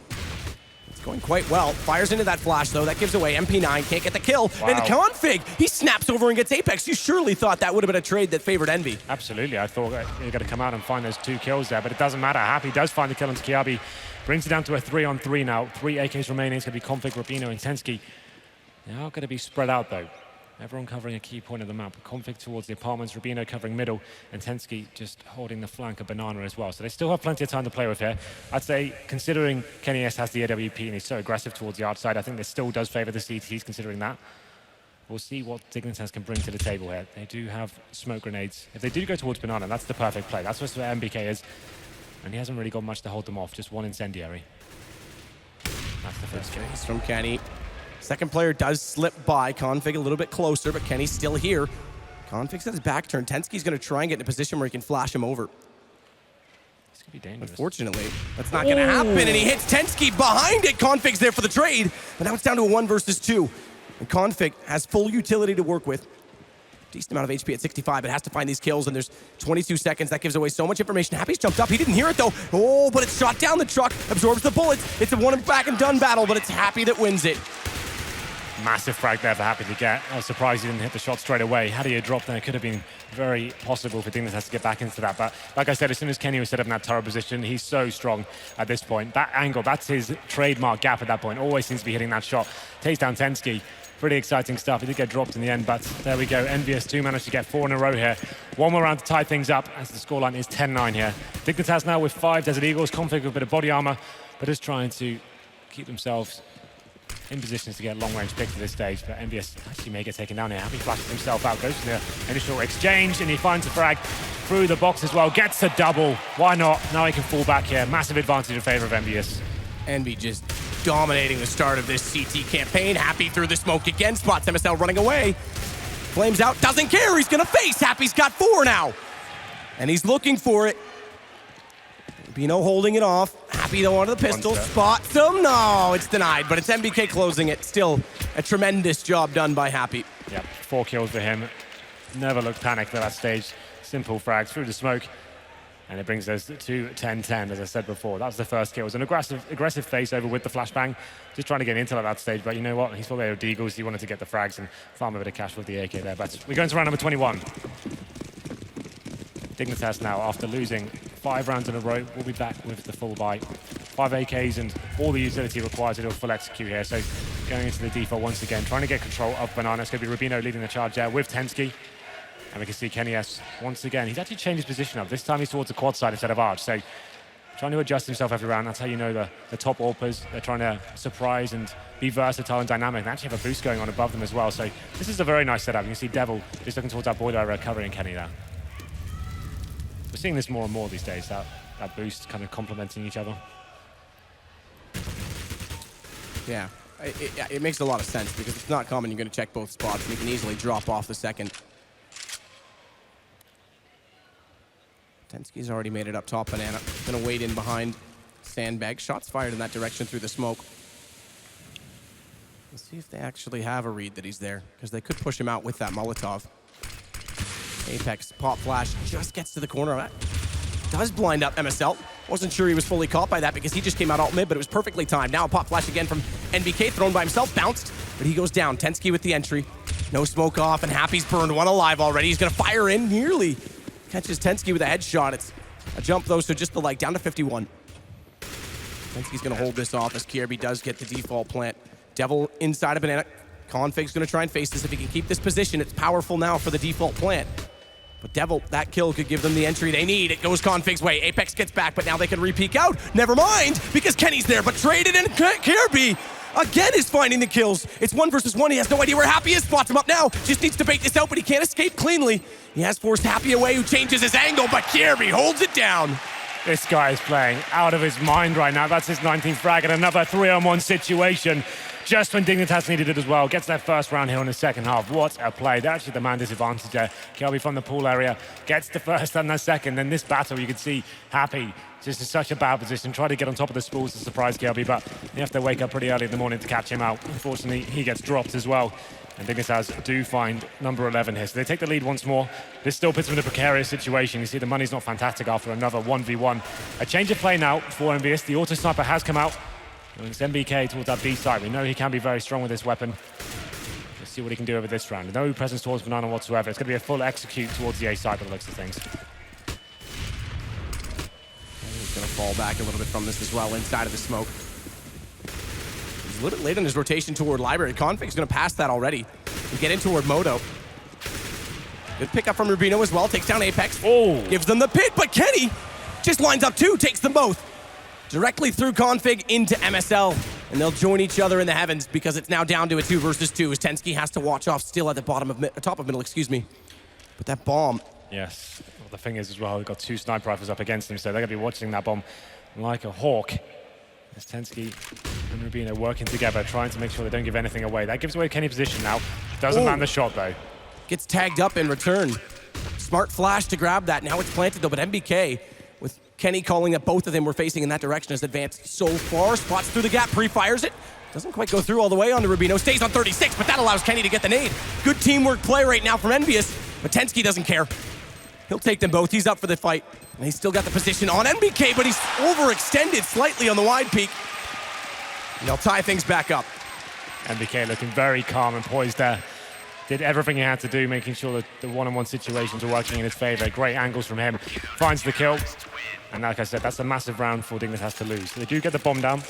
It's going quite well. Fires into that flash, though. That gives away MP9. Can't get the kill. Wow. And Config, he snaps over and gets Apex. You surely thought that would have been a trade that favored Envy. Absolutely. I thought you're going to come out and find those 2 kills there, but it doesn't matter. Happy does find the kill on Kiabi. Brings it down to a 3-on-3 now. 3 AKs remaining. It's going to be Config, Rubino, and Tensky. They are going to be spread out, though. Everyone covering a key point of the map. Config towards the apartments, Rubino covering middle, and Tensky just holding the flank of Banana as well. So they still have plenty of time to play with here. I'd say, considering Kenny S has the AWP and he's so aggressive towards the outside, I think this still does favor the CTs considering that. We'll see what Dignitas can bring to the table here. They do have smoke grenades. If they do go towards Banana, that's the perfect play. That's what MBK is. And he hasn't really got much to hold them off, just 1 incendiary. That's the first kill. Face from Kenny. Second player does slip by. Config a little bit closer, but Kenny's still here. Config's at his back turn. Tensky's going to try and get in a position where he can flash him over. This could be dangerous. Unfortunately, that's not going to happen, and he hits Tensky behind it. Config's there for the trade, but now it's down to a 1 versus 2. And Config has full utility to work with. Decent amount of HP at 65, but has to find these kills, and there's 22 seconds. That gives away so much information. Happy's jumped up. He didn't hear it, though. Oh, but it's shot down the truck, absorbs the bullets. It's a one-and-back-and-done battle, but it's Happy that wins it. Massive frag there for Happy to get. I was surprised he didn't hit the shot straight away. Had he dropped, then it could have been very possible for Dignitas to get back into that. But like I said, as soon as Kenny was set up in that turret position, he's so strong at this point. That angle, that's his trademark gap at that point. Always seems to be hitting that shot. Takes down Tensky. Pretty exciting stuff. He did get dropped in the end, but there we go. EnVyUs 2 managed to get 4 in a row here. 1 more round to tie things up as the scoreline is 10-9 here. Dignitas now with 5 Desert Eagles, Config with a bit of body armor, but just trying to keep themselves in positions to get long-range picks at this stage, but EnVyUs actually may get taken down here. Happy flashes himself out, goes for the initial exchange, and he finds a frag through the box as well. Gets a double. Why not? Now he can fall back here. Massive advantage in favor of EnVyUs. Envy just dominating the start of this CT campaign. Happy through the smoke again. Spots MSL running away. Flames out. Doesn't care. He's going to face. Happy's got 4 now. And he's looking for it. Bino holding it off. Happy though onto the pistol. Spots him. No, it's denied, but it's MBK closing it. Still a tremendous job done by Happy. Yep, 4 kills for him. Never looked panicked at that stage. Simple frags through the smoke. And it brings us to 10-10, as I said before. That was the first kill. It was an aggressive face over with the flashbang, just trying to get intel at that stage. But you know what? He's thought they were deagles. He wanted to get the frags and farm a bit of cash with the AK there. But we go into round number 21. Dignitas now, after losing 5 rounds in a row, will be back with the full buy. 5 AKs and all the utility required to do a full execute here. So going into the default once again, trying to get control of Banana. It's going to be Rubino leading the charge there with Tensky. And we can see Kenny S once again. He's actually changed his position up. This time he's towards the quad side instead of arch. So trying to adjust himself every round. That's how you know the top AWPers. They're trying to surprise and be versatile and dynamic. They actually have a boost going on above them as well. So this is a very nice setup. You can see Devil just looking towards that boiler area, covering Kenny there. We're seeing this more and more these days, that boost kind of complementing each other. Yeah, it makes a lot of sense because it's not common you're going to check both spots and you can easily drop off the second. Tensky's already made it up top. Banana going to wait in behind Sandbag. Shots fired in that direction through the smoke. Let's see if they actually have a read that he's there, because they could push him out with that Molotov. Apex pop flash just gets to the corner. That does blind up MSL. Wasn't sure he was fully caught by that because he just came out alt mid, but it was perfectly timed. Now a pop flash again from NBK, thrown by himself, bounced, but he goes down. Tensky with the entry. No smoke off, and Happy's burned one alive already. He's going to fire in nearly. Catches Tensky with a headshot. It's a jump, though, so just the like, down to 51. Tensky's going to hold this off as KRB does get the default plant. Devil inside of Banana. Config's going to try and face this. If he can keep this position, it's powerful now for the default plant. But Devil, that kill could give them the entry they need. It goes Config's way. Apex gets back, but now they can re-peek out. Never mind, because Kenny's there, but traded, and KRB again is finding the kills. It's 1 versus 1. He has no idea where Happy is. Spots him up now. Just needs to bait this out, but he can't escape cleanly. He has forced Happy away, who changes his angle, but KRB holds it down. This guy is playing out of his mind right now. That's his 19th frag and another 3-on-1 situation. Just when Dignitas needed it as well. Gets their first round here in the second half. What a play. They're actually the man disadvantage there. KRB from the pool area gets the first and the second. Then this battle, you can see Happy just in such a bad position. Try to get on top of the spools to surprise KRB, but you have to wake up pretty early in the morning to catch him out. Unfortunately, he gets dropped as well. And Dignitas do find number 11 here. So they take the lead once more. This still puts them in a precarious situation. You see the money's not fantastic after another 1v1. A change of play now for EnVyUs. The auto sniper has come out. And it's MBK towards that B side. We know he can be very strong with this weapon. Let's see what he can do over this round. No presence towards Banana whatsoever. It's going to be a full execute towards the A side by the looks of things. And he's going to fall back a little bit from this as well, inside of the smoke. He's a little bit late on his rotation toward Library. Config's going to pass that already and get in toward Moto. Good pickup from Rubino as well. Takes down Apex. Oh! Gives them the pit, but Kenny just lines up 2, takes them both. Directly through Config into MSL, and they'll join each other in the heavens because it's now down to a 2 versus 2 as Tensky has to watch off still at the bottom of top of middle, excuse me. But that bomb. Yes, well, the thing is as well, we've got 2 sniper rifles up against him, so they're going to be watching that bomb like a hawk. As Tensky and Rubino working together, trying to make sure they don't give anything away. That gives away Kenny's position now. Doesn't land the shot though. Gets tagged up in return. Smart flash to grab that. Now it's planted though, but MBK, with Kenny calling that both of them were facing in that direction, has advanced so far. Spots through the gap, pre-fires it. Doesn't quite go through all the way onto Rubino. Stays on 36, but that allows Kenny to get the nade. Good teamwork play right now from EnVyUs, but Tensky doesn't care. He'll take them both. He's up for the fight. And he's still got the position on MBK, but he's overextended slightly on the wide peak. And they'll tie things back up. MBK looking very calm and poised there. Did everything he had to do, making sure that the one-on-one situations were working in his favor. Great angles from him. Finds the kill. And like I said, that's a massive round for Dignitas to lose. They do get the bomb down.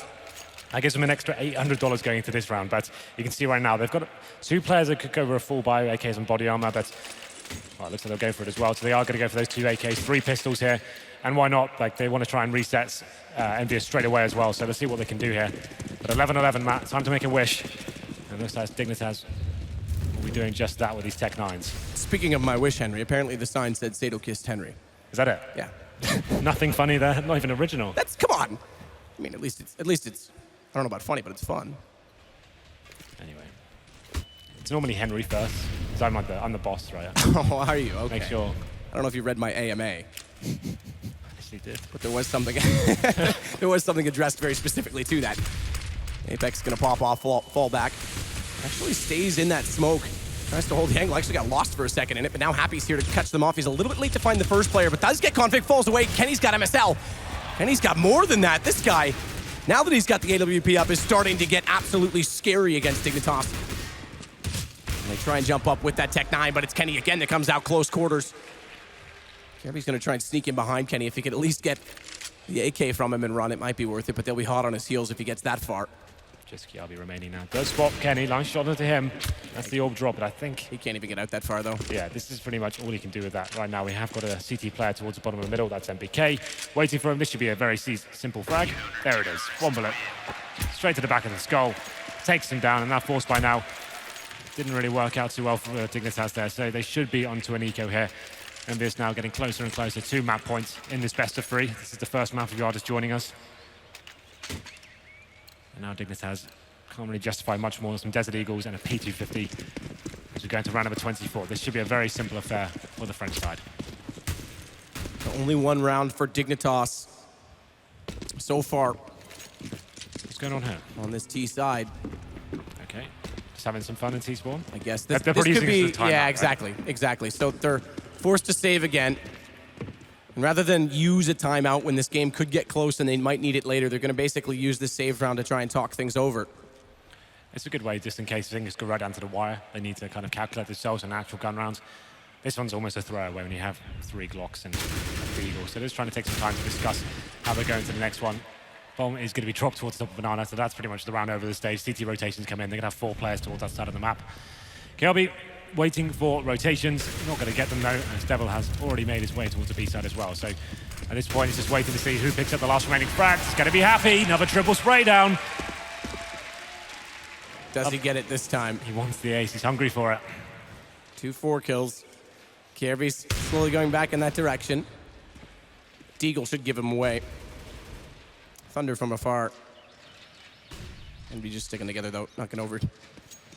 That gives them an extra $800 going into this round. But you can see right now, they've got 2 players that could go over a full buy, AKs and body armor. But well, it looks like they'll go for it as well. So they are going to go for those 2 AKs, 3 pistols here. And why not? Like, they want to try and reset EnVyUs straight away as well. So let's see what they can do here. But 11-11, Matt. Time to make a wish. And looks like Dignitas will be doing just that with these Tech 9s. Speaking of my wish, Henry, apparently the sign said Sato kissed Henry. Is that it? Yeah. Nothing funny there. Not even original. That's, come on. I mean, at least it's, I don't know about funny, but it's fun. Anyway. It's normally Henry first. So I'm the boss, right? Oh, are you? Okay. Make sure. I don't know if you read my AMA. I actually did. But there was something addressed very specifically to that. Apex gonna pop off, fall back. Actually stays in that smoke. Tries to hold the angle. Actually got lost for a second in it, but now Happy's here to catch them off. He's a little bit late to find the first player, but does get Config, falls away. Kenny's got MSL. Kenny's got more than that. This guy, now that he's got the AWP up, is starting to get absolutely scary against Dignitas. And they try and jump up with that Tech 9, but it's Kenny again that comes out close quarters. Kirby's going to try and sneak in behind Kenny. If he could at least get the AK from him and run, it might be worth it, but they'll be hot on his heels if he gets that far. Just Kiabi remaining now. Does spot Kenny, line shot onto him. That's the orb drop, but I think... He can't even get out that far, though. Yeah, this is pretty much all he can do with that right now. We have got a CT player towards the bottom of the middle. That's MBK. Waiting for him. This should be a very simple frag. There it is. One bullet. Straight to the back of the skull. Takes him down, and that force by now didn't really work out too well for Dignitas there, so they should be onto an eco here. And this now getting closer and closer to map points in this best of 3. This is the first map of Yarders joining us. And now Dignitas can't really justify much more than some Desert Eagles and a P250 as we go into round number 24. This should be a very simple affair for the French side. Only one round for Dignitas so far. What's going on here? On this T side. Okay. Just having some fun in T-spawn? I guess this could be... Timeout, yeah, right? exactly. So they're forced to save again. And rather than use a timeout when this game could get close and they might need it later, they're going to basically use this save round to try and talk things over. It's a good way, just in case things go right down to the wire. They need to kind of calculate themselves on actual gun rounds. This one's almost a throwaway when you have 3 Glocks and 3 Eagles. So they're just trying to take some time to discuss how they're going to the next one. Bomb is going to be dropped towards the top of Banana, so that's pretty much the round over the stage. CT rotations come in. They're going to have 4 players towards that side of the map. Kelby waiting for rotations. Not going to get them, though, as Devil has already made his way towards the B side as well. So at this point, he's just waiting to see who picks up the last remaining frags. He's going to be happy. Another triple spray down. Does he get it this time? He wants the ace. He's hungry for it. 2 4 kills. Kirby's slowly going back in that direction. Deagle should give him away. Thunder from afar. And be just sticking together, though. Not going to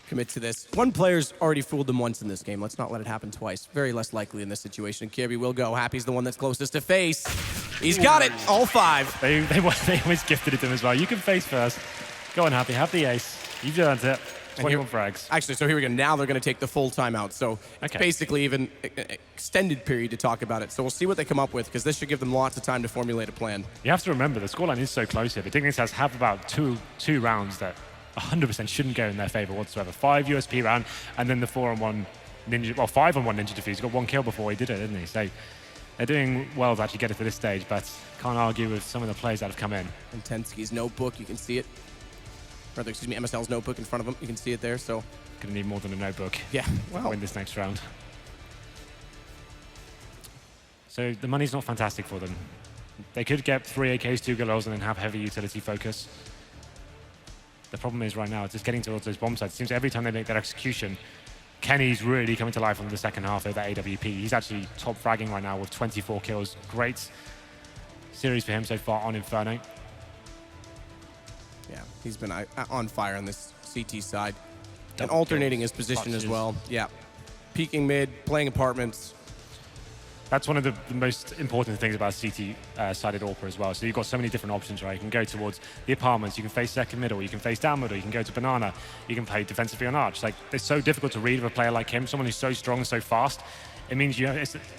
commit to this. One player's already fooled them once in this game. Let's not let it happen twice. Very less likely in this situation. Kirby will go. Happy's the one that's closest to face. He's got it. All 5. They always gifted it to him as well. You can face first. Go on, Happy. Have the ace. You've earned it. 21 frags. Actually, so here we go. Now they're going to take the full timeout. So it's basically even an extended period to talk about it. So we'll see what they come up with, because this should give them lots of time to formulate a plan. You have to remember, the scoreline is so close here. The Dignitas have about two rounds that 100% shouldn't go in their favor whatsoever. 5 USP round, and then the 4-on-1 Ninja, well, 5-on-1 Ninja Defuse. He got 1 kill before he did it, didn't he? So they're doing well to actually get it to this stage, but can't argue with some of the plays that have come in. And Tensky's notebook, you can see it. Rather, excuse me, MSL's notebook in front of him. You can see it there, so. Gonna need more than a notebook. Yeah, well. To win this next round. So the money's not fantastic for them. They could get 3 AKs, 2 Galils, and then have heavy utility focus. The problem is right now, it's just getting towards those bomb sites. It seems every time they make that execution, Kenny's really coming to life on the second half of that AWP. He's actually top fragging right now with 24 kills. Great series for him so far on Inferno. Yeah, he's been on fire on this CT side. And alternating his position as well. Yeah. Peeking mid, playing apartments. That's one of the most important things about CT-sided AWPer as well. So you've got so many different options, right? You can go towards the apartments, you can face second middle, you can face down middle, you can go to Banana, you can play defensively on Arch. Like, it's so difficult to read with a player like him, someone who's so strong and so fast. It means you're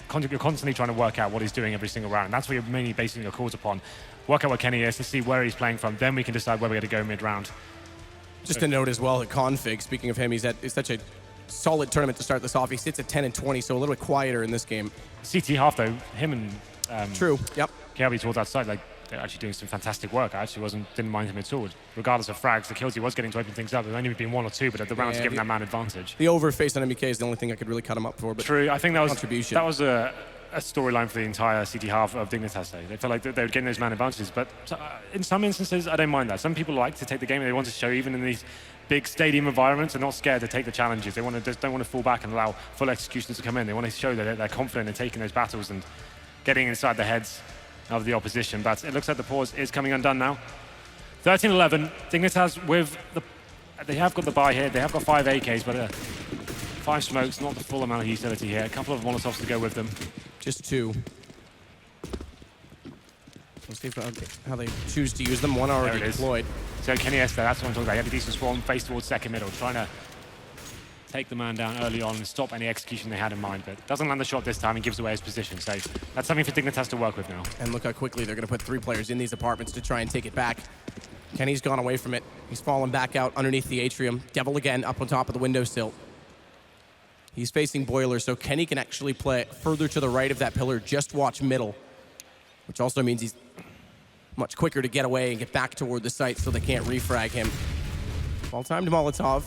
constantly trying to work out what he's doing every single round. That's what you're mainly basing your calls upon. Work out what Kenny is to see where he's playing from. Then we can decide where we're going to go mid-round. Just a note as well, at Config, speaking of him, he's such a solid tournament to start this off. He sits at 10 and 20, so a little bit quieter in this game. CT half, though, him and True, yep. Kelby towards that side, like, they're actually doing some fantastic work. I actually didn't mind him at all. Regardless of frags, the kills he was getting to open things up. There's only been 1 or 2, but the rounds giving that man advantage. The overface on MBK is the only thing I could really cut him up for. But true, I think that was contribution. That was a storyline for the entire CT half of Dignitas. They felt like they were getting those man advantages, but in some instances, I don't mind that. Some people like to take the game and they want to show, even in these big stadium environments, they're not scared to take the challenges. They don't want to fall back and allow full executions to come in. They want to show that they're confident in taking those battles and getting inside the heads of the opposition. But it looks like the pause is coming undone now. 13-11, Dignitas they have got the buy here. They have got 5 AKs, but 5 smokes, not the full amount of utility here. A couple of Molotovs to go with them. Just 2. We'll see how they choose to use them. 1 already deployed. So Kenny Esther, that's what I'm talking about. He had a decent spawn, face towards second middle, trying to take the man down early on and stop any execution they had in mind, but doesn't land the shot this time and gives away his position. So that's something for Dignitas to work with now. And look how quickly they're going to put 3 players in these apartments to try and take it back. Kenny's gone away from it. He's fallen back out underneath the atrium. Devil again up on top of the windowsill. He's facing Boiler, so Kenny can actually play further to the right of that pillar. Just watch middle, which also means he's much quicker to get away and get back toward the site so they can't refrag him. Ball time to Molotov.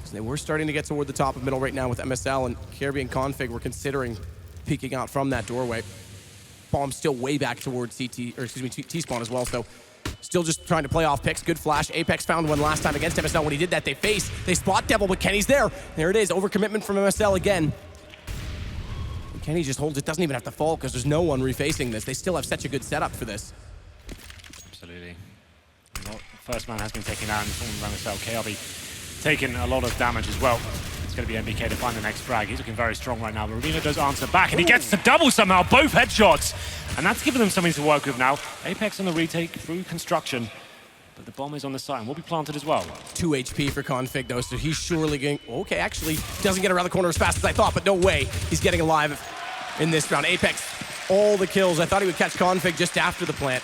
So they were starting to get toward the top of middle right now with MSL, and Kirby and Config were considering peeking out from that doorway. Bomb still way back towards T-spawn as well, so still just trying to play off picks. Good flash. Apex found one last time against MSL. When he did that, they spot Devil, but Kenny's there. There it is, overcommitment from MSL again. And Kenny just holds it, doesn't even have to fall because there's no one refacing this. They still have such a good setup for this. Absolutely. Well, first man has been taken out from MSL. KRB taking a lot of damage as well. It's going to be MBK to find the next frag. He's looking very strong right now, but Rubino does answer back, and he gets the double somehow, both headshots. And that's given them something to work with now. Apex on the retake through construction, but the bomb is on the site and will be planted as well. 2 HP for Config though, so he's surely getting... Okay, actually, doesn't get around the corner as fast as I thought, but no way he's getting alive in this round. Apex, all the kills. I thought he would catch Config just after the plant.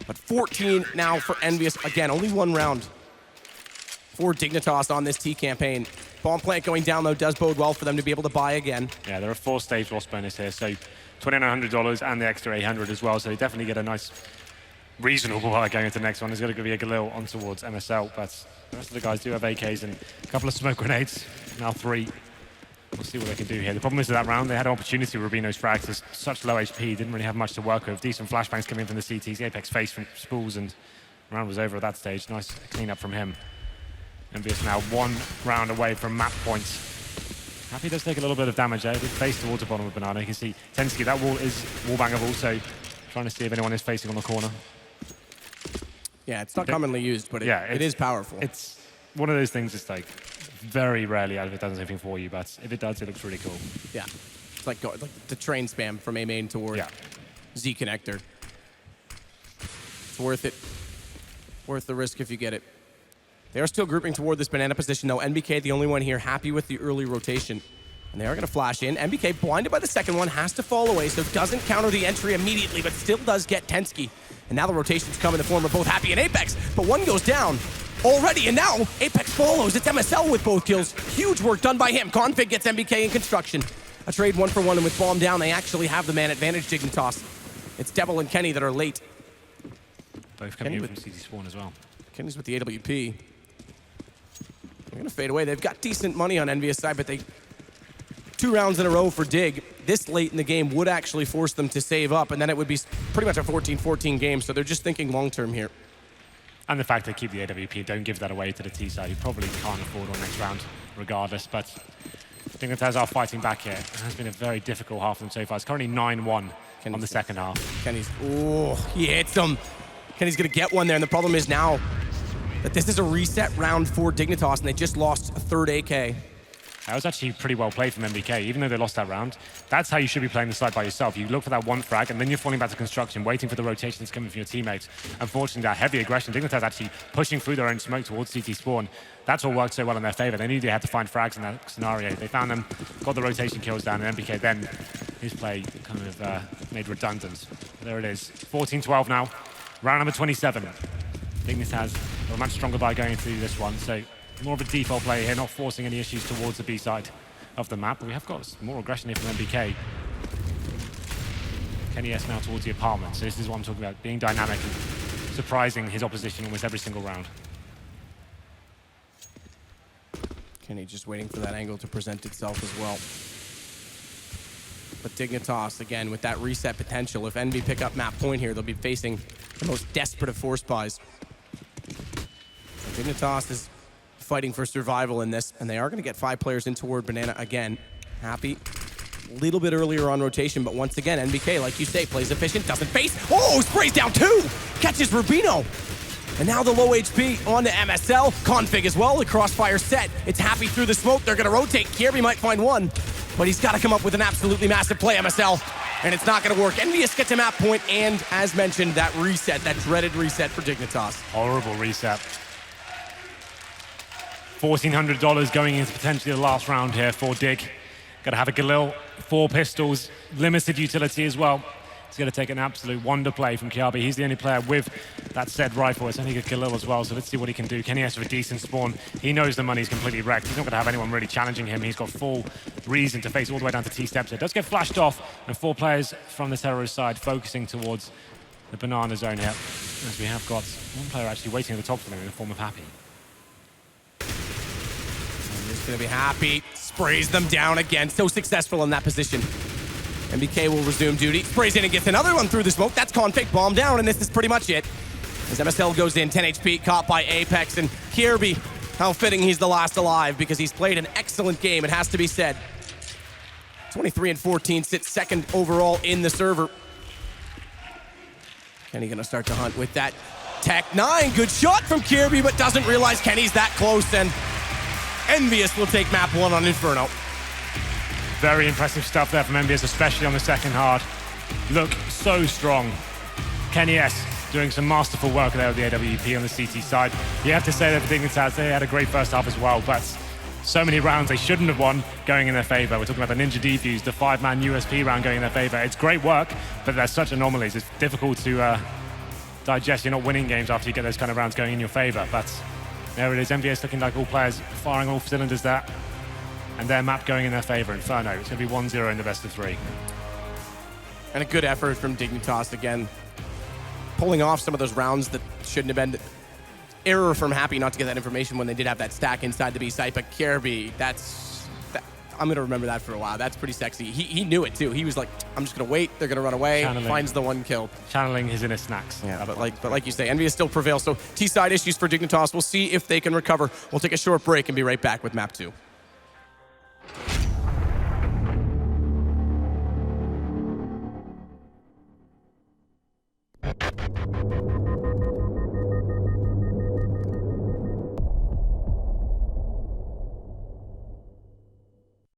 But 14 now for EnVyUs. Again, only 1 round for Dignitas on this T campaign. Bomb plant going down, though, does bode well for them to be able to buy again. Yeah, there are 4-stage loss bonus here, so $2,900 and the extra 800 as well, so they definitely get a nice, reasonable buy going into the next one. There's going to be a Galil on towards MSL, but the rest of the guys do have AKs and a couple of smoke grenades, now 3. We'll see what they can do here. The problem is that round, they had an opportunity with Rubino's frags. There's such low HP, didn't really have much to work with. Decent flashbangs coming in from the CTs, Apex face from Spools, and the round was over at that stage. Nice clean up from him. EnVyUs now 1 round away from map points. Happy does take a little bit of damage there. Did face towards the bottom of Banana. You can see Tensky, that wall is wall-bangable, so trying to see if anyone is facing on the corner. Yeah, it's not commonly used, but it is powerful. It's one of those things that's like very rarely if it does anything for you, but if it does, it looks really cool. Yeah, it's like the train spam from A main toward Z connector. It's worth it. Worth the risk if you get it. They are still grouping toward this banana position, though. NBK, the only one here, happy with the early rotation. And they are going to flash in. NBK, blinded by the second one, has to fall away, so doesn't counter the entry immediately, but still does get Tensky. And now the rotations come in the form of both Happy and Apex, but one goes down already, and now Apex follows. It's MSL with both kills. Huge work done by him. Config gets MBK in construction. A trade 1-for-1, and with Bomb down, they actually have the man advantage, Dignitas. It's Devil and Kenny that are late. Both coming in from CT spawn as well. Kenny's with the AWP. They're going to fade away. They've got decent money on EnVyUs side, but 2 rounds in a row for Dig this late in the game would actually force them to save up, and then it would be pretty much a 14-14 game, so they're just thinking long-term here. And the fact they keep the AWP, don't give that away to the T side, who probably can't afford on next round regardless, but Dignitas are fighting back here. It has been a very difficult half for them so far. It's currently 9-1 on the second half. Kenny's, he hits him. Kenny's going to get one there, and the problem is now that this is a reset round for Dignitas, and they just lost a 3rd AK. That was actually pretty well played from MBK, even though they lost that round. That's how you should be playing the side by yourself. You look for that one frag, and then you're falling back to construction, waiting for the rotations coming from your teammates. Unfortunately, that heavy aggression, Dignitas actually pushing through their own smoke towards CT spawn. That's all worked so well in their favor. They knew they had to find frags in that scenario. They found them, got the rotation kills down, and MBK then, his play kind of made redundant. There it is, 14-12 now. Round number 27. Dignitas are a much stronger by going into this one, so more of a default play here, not forcing any issues towards the B side of the map. But we have got more aggression here from MBK. Kenny S now towards the apartment, so this is what I'm talking about, being dynamic and surprising his opposition almost every single round. Kenny just waiting for that angle to present itself as well. But Dignitas, again, with that reset potential, if Envy pick up map point here, they'll be facing the most desperate of force buys. So Dignitas is fighting for survival in this, and they are going to get 5 players in toward Banana again. Happy, a little bit earlier on rotation, but once again, NBK, like you say, plays efficient, doesn't face. Oh, sprays down 2! Catches Rubino! And now the low HP onto MSL. Config as well, the crossfire set. It's Happy through the smoke, they're going to rotate. Kirby might find one, but he's got to come up with an absolutely massive play, MSL, and it's not going to work. EnVyUs gets a map point, and as mentioned, that reset, that dreaded reset for Dignitas. Horrible reset. $1,400 going into potentially the last round here for Dig. Got to have a Galil, 4 pistols, limited utility as well. It's going to take an absolute wonder play from Kiabi. He's the only player with that said rifle. It's only got Galil as well, so let's see what he can do. Kenny has a decent spawn. He knows the money's completely wrecked. He's not going to have anyone really challenging him. He's got full reason to face all the way down to T-steps. It does get flashed off, and 4 players from the terrorist side focusing towards the banana zone here, as we have got one player actually waiting at the top for them in the form of Happy. He's going to be Happy. Sprays them down again. So successful in that position. MBK will resume duty. Sprays in and gets another one through the smoke. That's config. Bomb down, and this is pretty much it. As MSL goes in, 10 HP, caught by Apex. And Kirby, how fitting he's the last alive because he's played an excellent game, it has to be said. 23 and 14, sits second overall in the server. Kenny gonna start to hunt with that Tech 9. Good shot from Kirby, but doesn't realize Kenny's that close, and EnVyUs will take map 1 on Inferno. Very impressive stuff there from EnVyUs, especially on the second hard. Look so strong. Kenny S doing some masterful work there with the AWP on the CT side. You have to say that for Dignitas, they had a great first half as well, but so many rounds they shouldn't have won going in their favor. We're talking about the Ninja defuse, the 5-man USP round going in their favor. It's great work, but there's such anomalies. It's difficult to digest. You're not winning games after you get those kind of rounds going in your favor, but there it is. EnVyUs looking like all players firing all cylinders there. And their map going in their favor, Inferno. It's going to be 1-0 in the best of 3. And a good effort from Dignitas again. Pulling off some of those rounds that shouldn't have been. Error from Happy not to get that information when they did have that stack inside the B site, but Kirby, I'm going to remember that for a while. That's pretty sexy. He knew it too. He was like, I'm just going to wait. They're going to run away. Finds the 1 kill. Channeling his inner snacks. Yeah, but like you say, EnVyUs still prevails. So T-side issues for Dignitas. We'll see if they can recover. We'll take a short break and be right back with map 2.